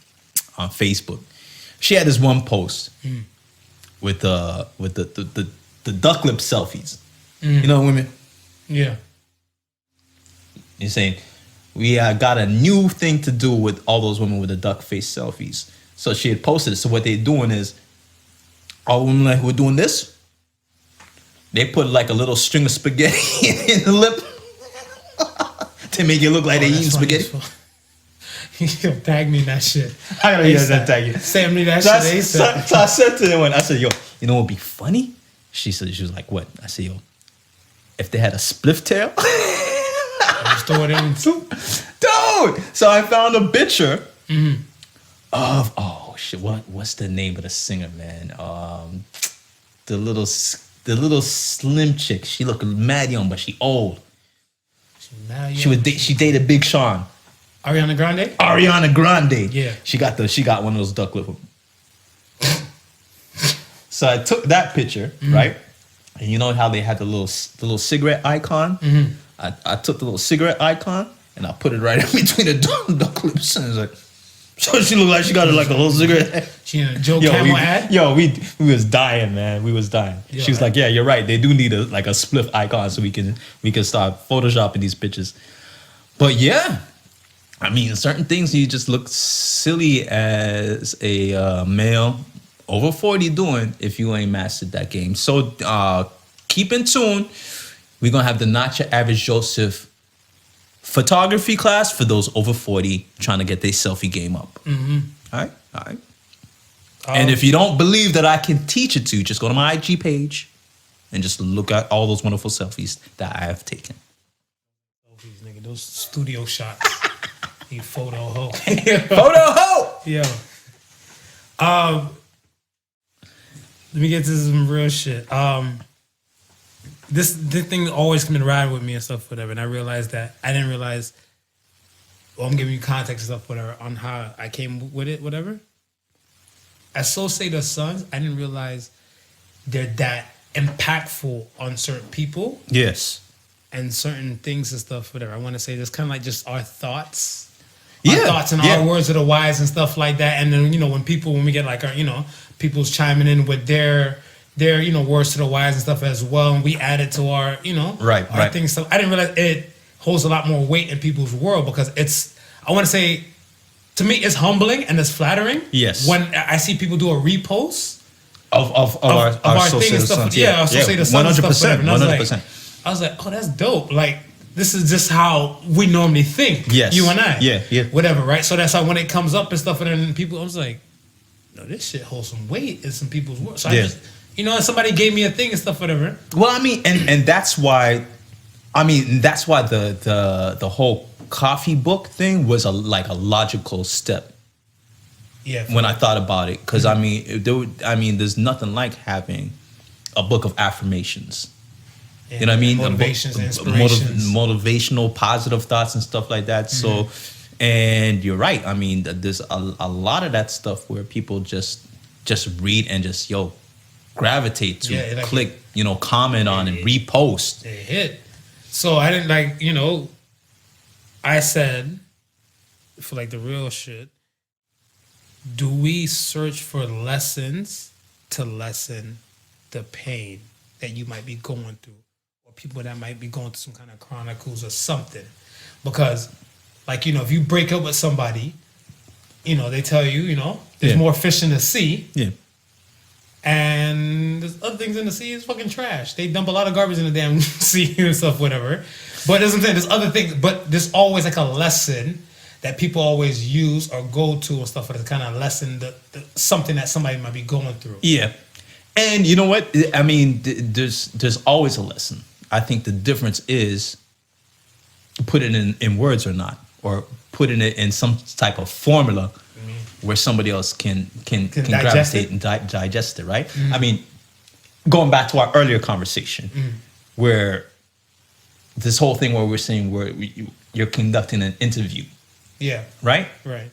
Facebook. She had this one post with the duck lip selfies. You know, women. Yeah. You're saying we got a new thing to do with all those women with the duck face selfies. So she had posted it. So what they're doing is, all women like who are doing this, they put like a little string of spaghetti in the lip to make it look like they're eating spaghetti. Yo, tag me in that shit. I gotta use that tag you. Send me that shit. So I said to them, I said, yo, you know what would be funny? She was like, what? I said, yo, if they had a spliff tail. Just throw it in too. Dude! So I found a picture of, oh shit, what's the name of the singer, man? The little slim chick. She looked mad young, but she old. She dated Big Sean. Ariana Grande? Ariana Grande. Yeah. She got one of those duck lip. So I took that picture, right? And you know how they had the little cigarette icon? I took the little cigarette icon and I put it right in between the duck lips. And it's like, so she looked like she got like a little cigarette. She in a Joe Camel ad? Yo, we was dying, man. We was dying. Yo, she was like, yeah, you're right. They do need a spliff icon so we can start photoshopping these pictures. But yeah, I mean, certain things you just look silly as a male over 40 doing if you ain't mastered that game. So keep in tune. We're going to have the Not Your Average Joseph photography class for those over 40 trying to get their selfie game up. All right? And if you don't believe that I can teach it to you, just go to my IG page and just look at all those wonderful selfies that I have taken. Selfies, nigga. Those studio shots. You photo hoe. Photo hoe! Yo. Let me get to some real shit. This thing always come and ride with me and stuff, whatever. And I realized that I didn't realize. Well, I'm giving you context and stuff, whatever, on how I came with it, whatever. Associate the Sons, I didn't realize they're that impactful on certain people. Yes. And certain things and stuff, whatever. I want to say this kind of like just our thoughts. Yeah. Our thoughts and our words of the wise and stuff like that. And then, when we get like our, people's chiming in with their words to the wise and stuff as well, and we add it to our, our things. So I didn't realize it holds a lot more weight in people's world because I want to say, to me, it's humbling and it's flattering. Yes. When I see people do a repost of our thing and stuff. Sons. Yeah, associate the Sons. 100%. 100%. I was like, oh, that's dope. Like, this is just how we normally think. Yes. You and I. Yeah. Whatever, right? So that's how when it comes up and stuff, and then people, I was like, no, this shit holds some weight in some people's work. So I just, and somebody gave me a thing and stuff, whatever. Well, I mean, and that's why, the whole coffee book thing was a logical step. Yeah. When I thought about it, because there's nothing like having a book of affirmations. Yeah, you know what I mean? Motivations, inspirations. Motivational, positive thoughts and stuff like that. So, and you're right. I mean, there's a lot of that stuff where people just read and just, gravitate to, click, comment on and repost. It hit. So I didn't I said, for like the real shit, do we search for lessons to lessen the pain that you might be going through? People that might be going through some kind of chronicles or something, because like, you know, if you break up with somebody, you know, they tell you, you know, there's more fish in the sea. Yeah. And there's other things in the sea is fucking trash. They dump a lot of garbage in the damn sea and stuff, whatever. But as I'm saying, there's other things, but there's always like a lesson that people always use or go to and stuff to kind of lessen the something that somebody might be going through. Yeah. And you know what? I mean, there's always a lesson. I think the difference is put it in words or not, or putting it in some type of formula where somebody else can gravitate and digest it, right? I mean, going back to our earlier conversation, where this whole thing where we're saying where you're conducting an interview, right? Right.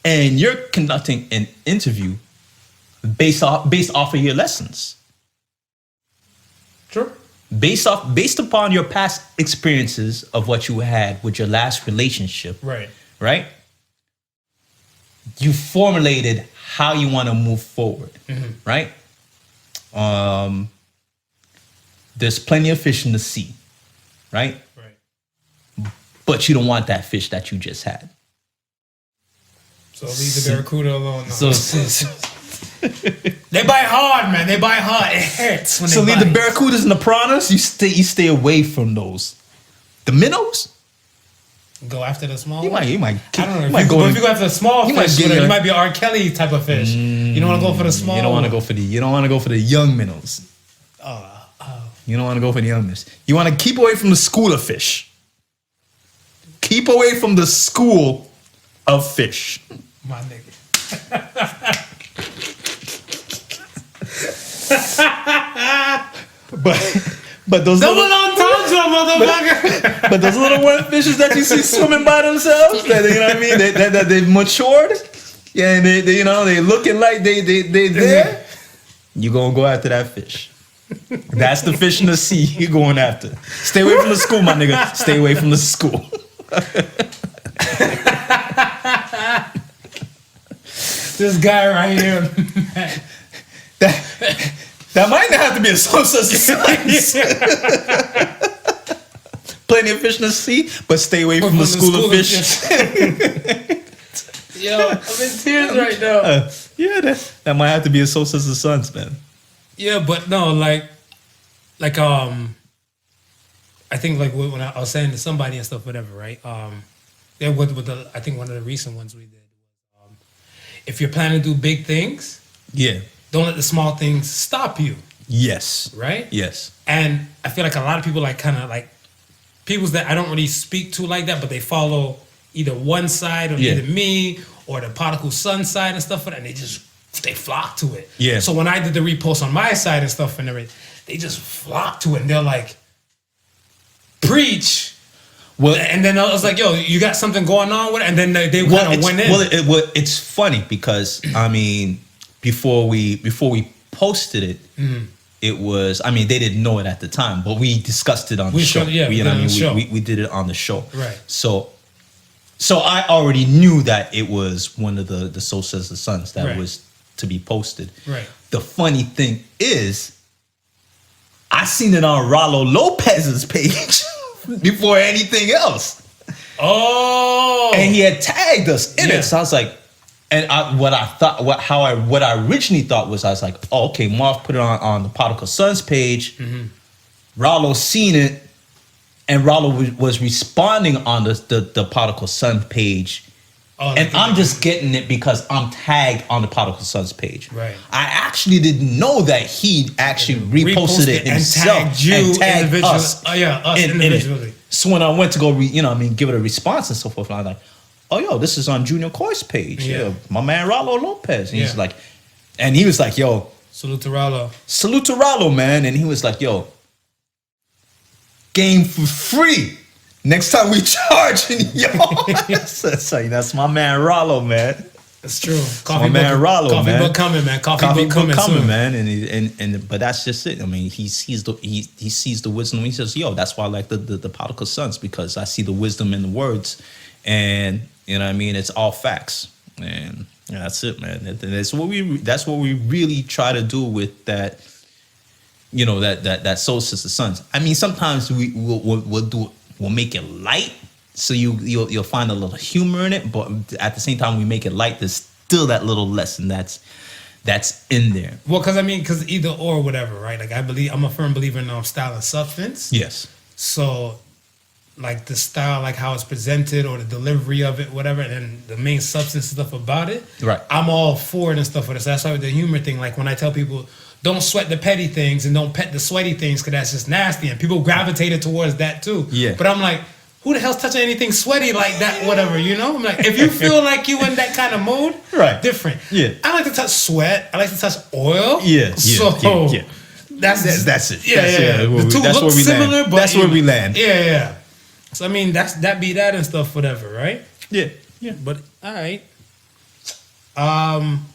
And you're conducting an interview based off of your lessons. Sure. Based upon your past experiences of what you had with your last relationship. Right? You formulated how you want to move forward. Right? There's plenty of fish in the sea. Right? But you don't want that fish that you just had. So leave the barracuda alone. So they bite hard, man. They bite hard. It hurts when so they leave bite. the barracudas and the piranhas. You stay away from those. The minnows. Go after the small You one. might. I don't know. If you go after the small fish, you might be R. Kelly type of fish. You don't want to go for the small. You don't want to go for the. You don't want to go for the young minnows. You don't want to go for the young minnows. You want to keep away from the school of fish. Keep away from the school of fish. My nigga. But those Double little, entendre, motherfucker. but those little worm fishes that you see swimming by themselves, that, you know what I mean? That they've matured, yeah, and they you know, they looking like they there. You gonna go after that fish. That's the fish in the sea you're going after. Stay away from the school, my nigga. Stay away from the school. This guy right here. That might not have to be a source of science. Plenty of fish in the sea, but stay away from the school of fish. Yo, I'm in tears right now. That might have to be a source of the suns, man. Yeah, but no, like I think like when I was saying to somebody and stuff, whatever, right? Yeah, with the I think one of the recent ones we did was if you're planning to do big things, don't let the small things stop you. Yes. Right? Yes. And I feel like a lot of people like kind of like people that I don't really speak to like that, but they follow either one side or either me or the Podical Sun side and stuff, and they flock to it. Yeah. So when I did the repost on my side and stuff and everything, they just flock to it and they're like, preach. Well, and then I was like, yo, you got something going on with it? And then they kind of went in. Well, it's funny because, I mean, before we posted it, it was, I mean, they didn't know it at the time, but we discussed it on the show. We did it on the show. Right. So I already knew that it was one of the So Says the Sons that was to be posted. Right. The funny thing is, I seen it on Rollo Lopez's page before anything else. Oh. And he had tagged us in it. So I was like, what I originally thought was, I was like, oh, okay, Marv put it on the Podical Sons page. Rollo seen it, and Rollo was responding on the Podical Son page. Oh, and I'm just getting it because I'm tagged on the Podical Sons page. Right. I actually didn't know that he actually reposted it himself and tagged us. Oh yeah, us individually. So when I went to go, give it a response and so forth, and I was like, oh, yo, this is on Junior Coy's page. Yeah, my man Rollo Lopez. And he's like, and he was like, yo, salute to Rollo. Salute to Rollo, man. And he was like, yo, game for free. Next time we charging, yo. So that's my man Rollo, man. That's true. Coffee my man Rollo, coffee man. book coming, man. Coffee book coming soon, man. And but that's just it. I mean, he sees the wisdom. He says, yo, that's why I like the Podical Sons, because I see the wisdom in the words, and you know what I mean. It's all facts, and that's it, man. That's what we really try to do with that. You know, that Soul Sister Sons. I mean, sometimes we'll make it light, So you'll find a little humor in it, but at the same time we make it light. There's still that little lesson that's in there. Well, because either or whatever, right? Like I'm a firm believer in style and substance. Yes. So, like the style, like how it's presented or the delivery of it, whatever, and then the main substance stuff about it. Right. I'm all for it and stuff for this. That's why with the humor thing, like when I tell people, don't sweat the petty things and don't pet the sweaty things because that's just nasty, and people gravitated towards that too. Yeah. But I'm like, who the hell's touching anything sweaty like that? Whatever, you know. I'm like, if you feel like you in that kind of mood, right, different. Yeah. I like to touch sweat. I like to touch oil. Yeah. So that's it. Yeah. The two that's look where we similar, land. but That's where we land. Yeah. So I mean, that be that and stuff, whatever, right? Yeah. But all right.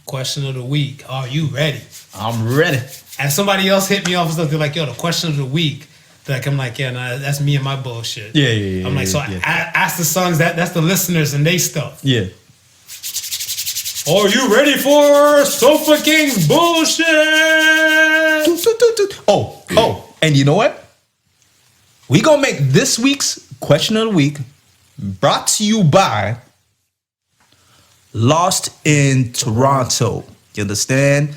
Question of the week. Are you ready? I'm ready. And somebody else hit me off and stuff. They're like, yo, the question of the week. Like, I'm like, yeah, nah, that's me and my bullshit. Yeah. I'm like, so I ask the sons, that's the listeners and they stuff. Yeah. Are you ready for Sofa King's bullshit? Oh, and you know what? We gonna make this week's question of the week brought to you by Lost in Toronto. You understand?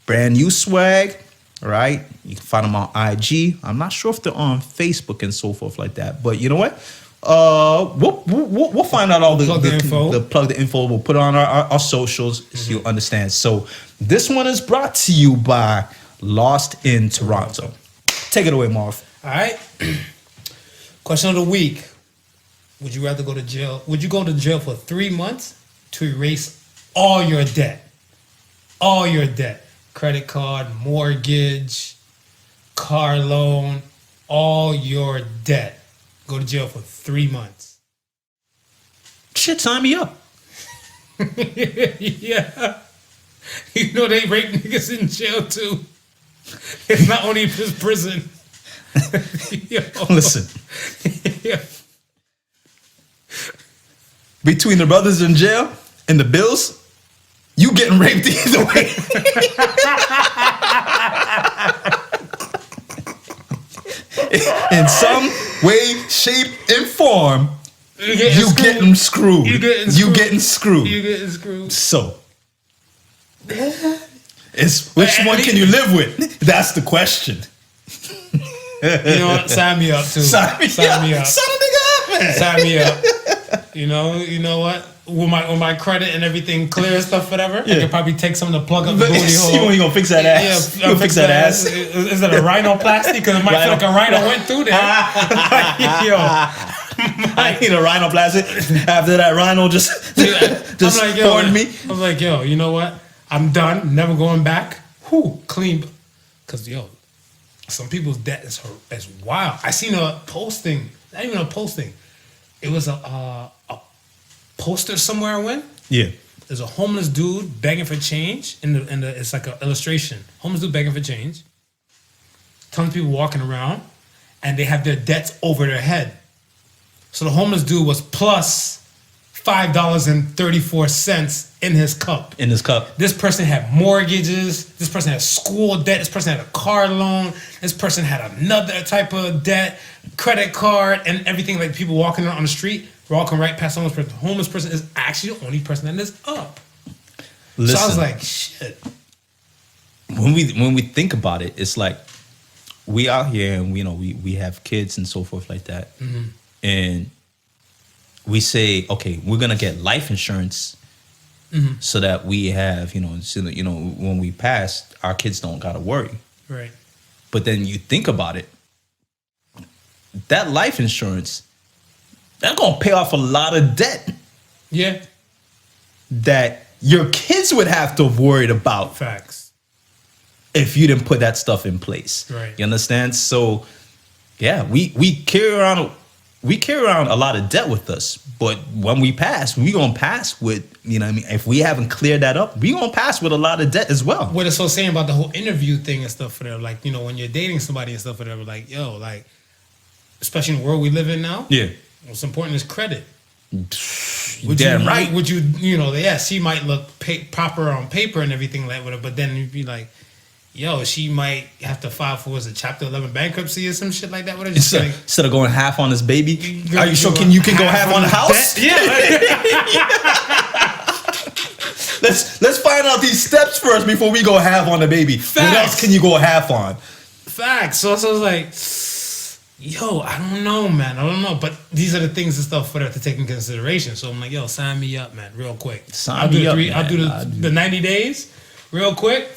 Brand new swag, right? You can find them on IG. I'm not sure if they're on Facebook and so forth like that, but you know what? We'll find out all the info. Plug the info. We'll put it on our socials so you understand. So this one is brought to you by Lost in Toronto. Take it away, Marv. All right. Question of the week. Would you rather go to jail? Would you go to jail for 3 months to erase all your debt? All your debt. Credit card, mortgage, car loan, all your debt. Go to jail for 3 months. Shit, sign me up. Yeah. You know they rape niggas in jail too. It's not only just prison. Yo. Listen. Yeah. Between the brothers in jail and the bills, you getting raped either way. In some way, shape, and form, you getting screwed. You getting screwed. So, it's which one can you live with? That's the question. You know what? Sign me up too. Sign me up. Sign a nigga up, man. Sign me up. You know what? With my credit and everything clear and stuff, whatever, I could probably take some to plug up the booty hole. You gonna fix that ass? Yeah, fix that ass. Is that a rhinoplasty? Because it might feel like a rhino went through there. I need a rhinoplasty. After that rhino just poured me. I was like, yo, you know what? I'm done. Never going back. Whew, clean. Because, yo, some people's debt is wild. I seen a posting. Not even a posting. It was a poster somewhere I went. Yeah. There's a homeless dude begging for change in the it's like an illustration. Homeless dude begging for change. Tons of people walking around and they have their debts over their head. So the homeless dude was plus $5.34 in his cup. In his cup. This person had mortgages. This person had school debt. This person had a car loan. This person had another type of debt, credit card, and everything. Like people walking on the street, walking right past the homeless person. The homeless person is actually the only person that is up. Listen, so I was like, shit. When we think about it, it's like we out here and we have kids and so forth like that, and we say, okay, we're gonna get life insurance so that we have when we pass, our kids don't gotta worry. Right. But then you think about it, that life insurance, that's gonna pay off a lot of debt. Yeah. That your kids would have to have worried about. Facts. If you didn't put that stuff in place. Right. You understand? So yeah, we carry around a lot of debt with us. But when we pass, we gonna pass with, if we haven't cleared that up, we gonna pass with a lot of debt as well. What it's so saying about the whole interview thing and stuff for them, like, when you're dating somebody and stuff for them, like, yo, like, especially in the world we live in now. Yeah. What's important is credit. Damn right. Would you, yes, he might look proper on paper and everything like whatever, but then you'd be like, yo, she might have to file for Chapter 11 bankruptcy or some shit like that. What are you saying? Instead of going half on this baby, are you sure you can go half on the house? Yeah. Let's find out these steps first before we go half on the baby. Facts. What else can you go half on? Facts. So I was like, yo, I don't know, man. I don't know. But these are the things and stuff for that to take in consideration. So I'm like, yo, sign me up, man, real quick. I'll do the 90 days real quick.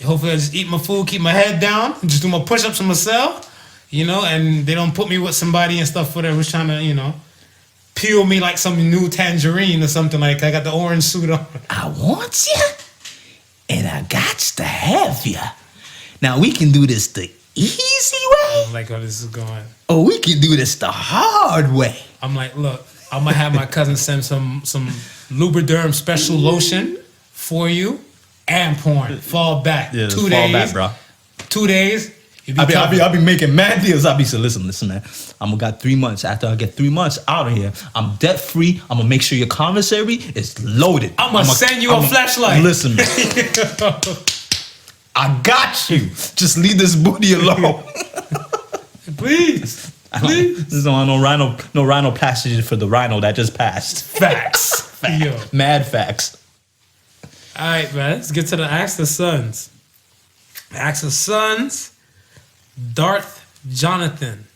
Hopefully I just eat my food, keep my head down, and just do my push-ups in my cell, and they don't put me with somebody and stuff whatever who's trying to, peel me like some new tangerine or something like I got the orange suit on. I want you, and I got to have you. Now we can do this the easy way. I don't like how this is going. Or we can do this the hard way. I'm like, look, I'm gonna have my cousin send some Lubriderm special lotion for you and porn. Fall back. Yeah, 2 fall days, back, bro. 2 days. I'll be making mad deals. I'll be saying, listen, man. I'm got 3 months. After I get 3 months out of here, I'm debt free. I'm gonna make sure your commissary is loaded. I'm gonna send you a flashlight. Listen, man. I got you. Just leave this booty alone. Please. There's no rhino passages for the rhino that just passed. Facts. Yo. Mad facts. All right, man. Let's get to the Ask the Sons. Ask the Sons. Darth Jonathan.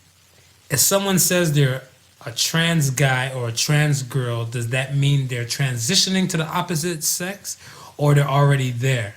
If someone says they're a trans guy or a trans girl, does that mean they're transitioning to the opposite sex or they're already there?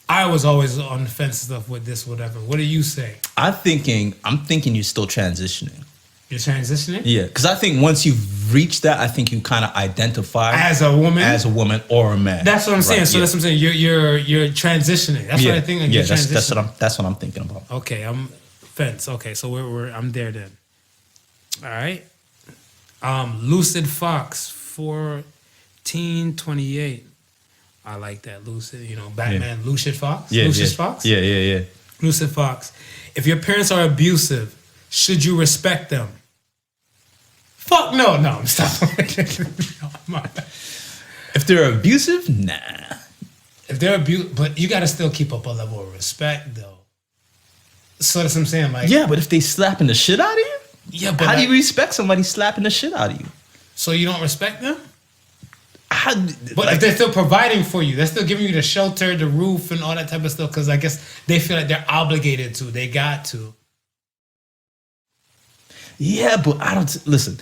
I was always on the fence stuff with this, whatever. What do you say? I'm thinking you're still transitioning. You're transitioning? Yeah, because I think once you've reached that, I think you kind of identify as a woman or a man. That's what I'm saying. Right, so that's what I'm saying. You're transitioning. That's what I think. Like yeah, you're that's what I'm thinking about. Okay, I'm fence. Okay, so I'm there then. All right. Lucid Fox 1428. I like that. Lucid, Batman. Yeah. Lucid Fox. Yeah, Lucid Fox. Yeah. Lucid Fox. If your parents are abusive, should you respect them? Fuck no. Stop. If they're abusive, nah. If they're abusive, but you got to still keep up a level of respect, though. So that's what I'm saying. Like, yeah, but if they slapping the shit out of you, yeah, but how do you respect somebody slapping the shit out of you? So you don't respect them? But like, if they're still providing for you, they're still giving you the shelter, the roof, and all that type of stuff, because I guess they feel like they're obligated to. They got to. Yeah, but I don't... Listen.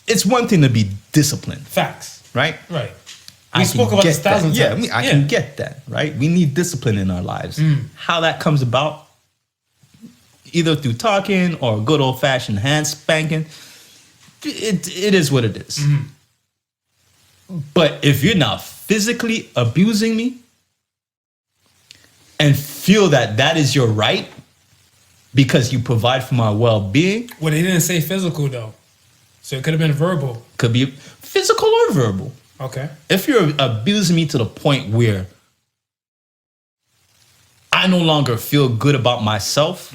It's one thing to be disciplined. Facts. Right? Right. We spoke about this 1,000 times. Yeah, I can get that, right? We need discipline in our lives. How that comes about, either through talking or good old-fashioned hand spanking, it is what it is. But if you're not physically abusing me and feel that is your right because you provide for my well-being. Well, they didn't say physical, though. So it could have been verbal. Could be physical or verbal. Okay. If you're abusing me to the point where I no longer feel good about myself,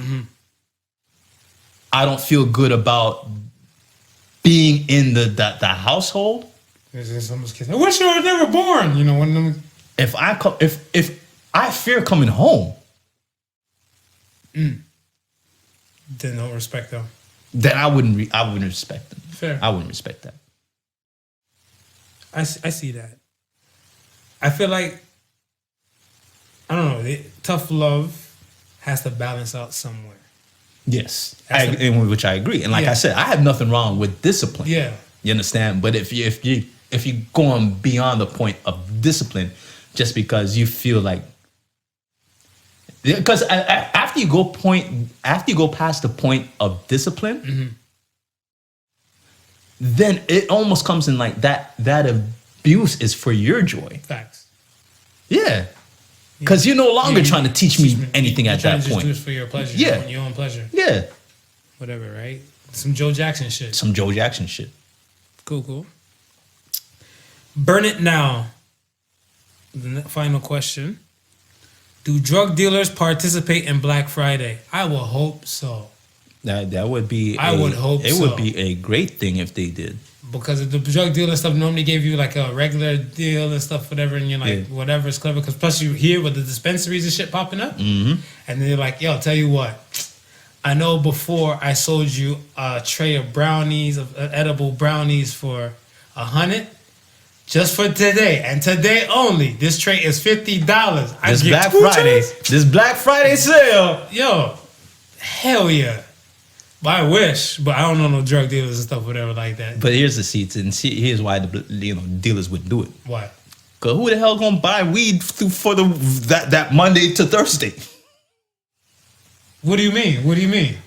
I don't feel good about being in the household. Someone's kids. I wish I was never born. One of them. If I fear coming home, then don't respect them. Then I wouldn't respect them. Fair. I wouldn't respect that. I see that. I feel like, I don't know, tough love has to balance out somewhere. Yes, in which I agree. And like I said, I have nothing wrong with discipline. Yeah. You understand? But if you're going beyond the point of discipline, just because you feel like, because after you go past the point of discipline, then it almost comes in like that abuse is for your joy. Facts. Yeah. Because you're no longer trying to teach me anything at that point. Just do this for your pleasure. Yeah. Your own pleasure. Yeah. Whatever, right? Some Joe Jackson shit. Cool. Burn it now. The final question. Do drug dealers participate in Black Friday? I will hope so. That would be. I would hope so. It would be a great thing if they did. because the drug deal and stuff normally gave you like a regular deal and stuff, whatever, and you're like, whatever is clever. Because plus you hear with the dispensaries and shit popping up, and then they're like, yo, tell you what, I know before I sold you a tray of brownies, of edible brownies for $100. Just for today, and today only, this tray is $50. This Black Friday sale. Yo, hell yeah. But I wish, but I don't know no drug dealers and stuff, whatever like that. But here's the seats, and here's why the dealers wouldn't do it. Why? Cause who the hell gonna buy weed for that Monday to Thursday? What do you mean? What do you mean?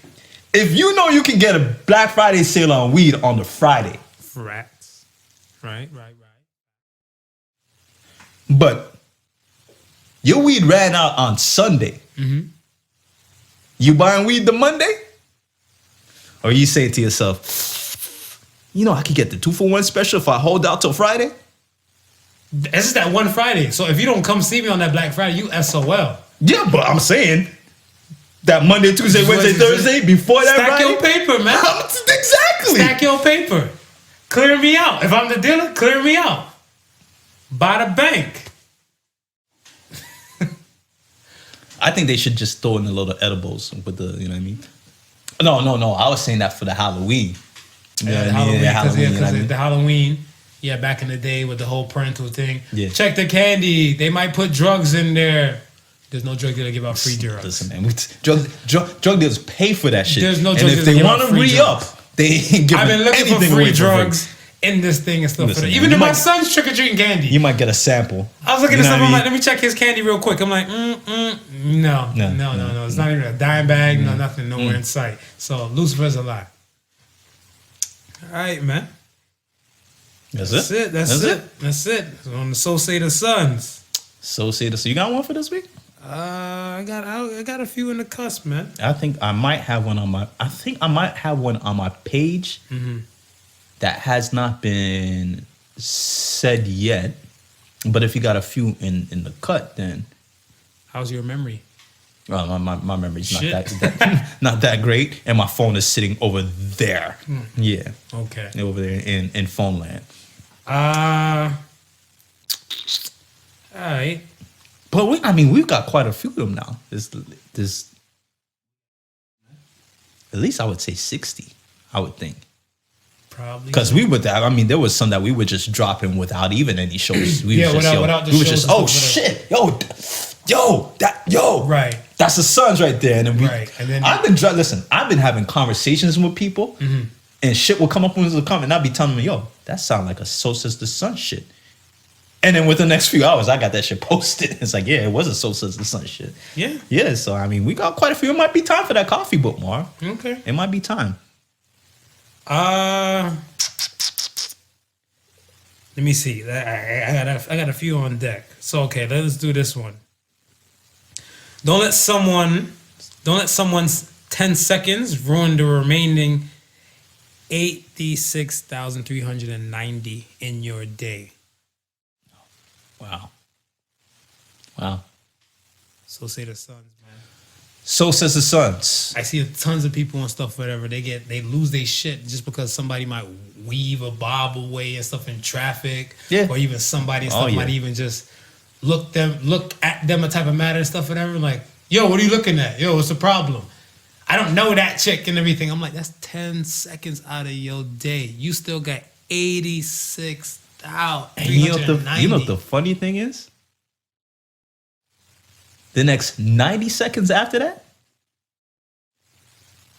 If you know you can get a Black Friday sale on weed on the Friday, Rats. Right. but your weed ran out on Sunday. You buying weed the Monday? Or you say to yourself, you know, I could get the 2-for-1 special if I hold out till Friday? It's just that one Friday. So if you don't come see me on that Black Friday, you SOL. Yeah, but I'm saying that Monday, Tuesday, Wednesday, Thursday, before that Stack Friday. your paper, man. Exactly. Stack your paper. Clear me out. If I'm the dealer, clear me out. By the bank. I think they should just throw in the little edibles with the, you know what I mean? No. I was saying that for the Halloween. You know what I mean? Because the Halloween, back in the day with the whole parental thing. Yeah. Check the candy. They might put drugs in there. There's no drug dealer give out free drugs. Listen, man, drug dealers pay for that shit. There's no and drug if dealers they give want out to free re-up, drugs. they ain't giving I've been looking anything for away free for drugs in this thing and stuff. Listen, Even in my son's trick-or-treating candy. You might get a sample. I was looking You at know something, what I I'm mean? like, let me check his candy real quick. I'm like, no. It's not even a dime bag, no nothing, nowhere in sight. So Lucifer's a lie. All right, man. That's it. That's it. On the So Say the Sons. So you got one for this week? I got a few in the cusp, man. I think I might have one on my page that has not been said yet. But if you got a few in the cut, then how's your memory? Well, my memory's not that great, and my phone is sitting over there. Yeah. Okay. Over there in phone land. All right. But we've got quite a few of them now. There's at least I would say 60. I would think. Probably. Because there was some that we were just dropping without even any shows. Without the shows. Oh shit, yo. Right. That's the Suns right there. And then and then I've been having conversations with people, and shit will come up when it's coming, and I'll be telling them, yo, that sound like a So Says the Sun shit. And then within the next few hours, I got that shit posted. It's like, yeah, it was a So Says the Sun shit. Yeah. Yeah, so we got quite a few. It might be time for that coffee book, Mar. Okay. It might be time. Let me see. I got a few on deck. So okay, let's do this one. Don't let someone's 10 seconds ruin the remaining 86,390 in your day. Wow. So say the Suns, man. So Says the Suns. I see tons of people and stuff, whatever. They lose their shit just because somebody might weave a bob away and stuff in traffic. Yeah. Or even somebody and stuff might even just look at them a type of matter and stuff, whatever. Like, yo, what are you looking at? Yo, what's the problem? I don't know that chick and everything. I'm like, that's 10 seconds out of your day. You still got 86,000. And you know what the funny thing is? The next 90 seconds after that,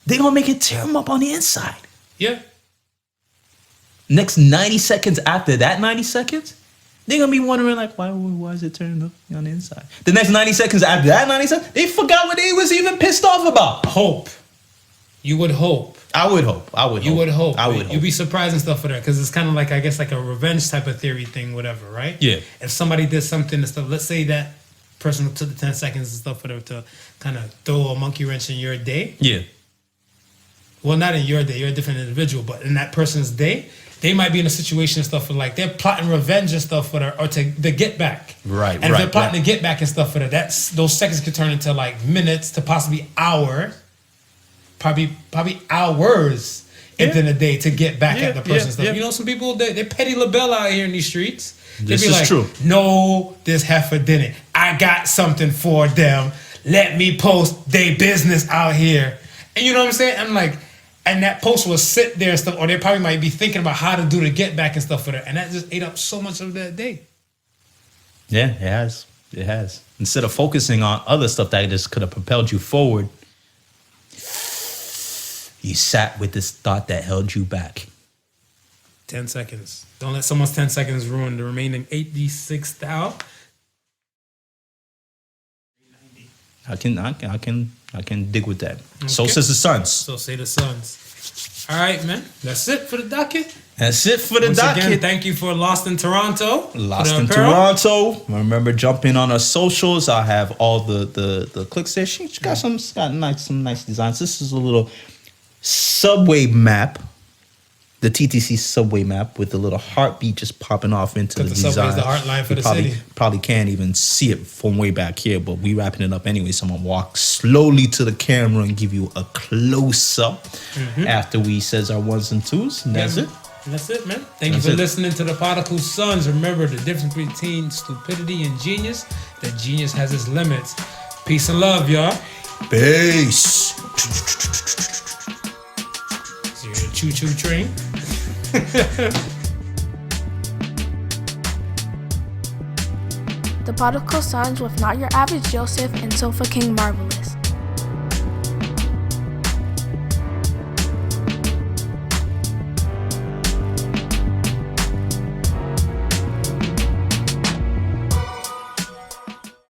they're going to make it tear them up on the inside. Yeah. Next 90 seconds after that 90 seconds, they're going to be wondering, like, why is it turning up on the inside? The next 90 seconds after that 90 seconds, they forgot what they was even pissed off about. Hope. You would hope. I would hope. You would hope. You'd be surprised and stuff for that because it's kind of like, I guess, like a revenge type of theory thing, whatever, right? Yeah. If somebody did something and stuff, let's say that person took the 10 seconds and stuff for them to kind of throw a monkey wrench in your day. Yeah. Well, not in your day. You're a different individual, but in that person's day, they might be in a situation and stuff for like they're plotting revenge and stuff for or to get back. Right. And if they're plotting to get back and stuff for that, those seconds could turn into like minutes to possibly hours. Probably hours within a day to get back at the person and stuff. Yeah. You know, some people, they're petty LaBelle out here in these streets. They This be is like, true. no, this heifer didn't. I got something for them. Let me post their business out here. And you know what I'm saying? I'm like, and that post will sit there and stuff, or they probably might be thinking about how to do the get back and stuff for her. And that just ate up so much of that day. Yeah, it has. It has. Instead of focusing on other stuff that just could have propelled you forward, you sat with this thought that held you back. 10 seconds. Don't let someone's 10 seconds ruin the remaining 86,000. I can dig with that. So Okay. says the Suns. So say the Suns. All right, man. That's it for the docket. That's it for the Once docket. again, thank you for Lost in Toronto. Lost for the in apparel. Toronto. Remember, jump in on our socials. I have all the clicks there. She got some nice designs. This is a little subway map, the TTC subway map with the little heartbeat just popping off into the Because the design. subway is the heart line for You the city. Probably can't even see it from way back here, but we wrapping it up anyway. So I'm gonna walk slowly to the camera and give you a close up after we says our ones and twos, and that's it. And that's it, man. Thank That's you for it. listening to the Podical Sons. Remember the difference between stupidity and genius. That genius has its limits. Peace and love, y'all. Peace. So you're the choo-choo train. The Podical Sons with Not Your Average Joseph and Sofa King Marvelous.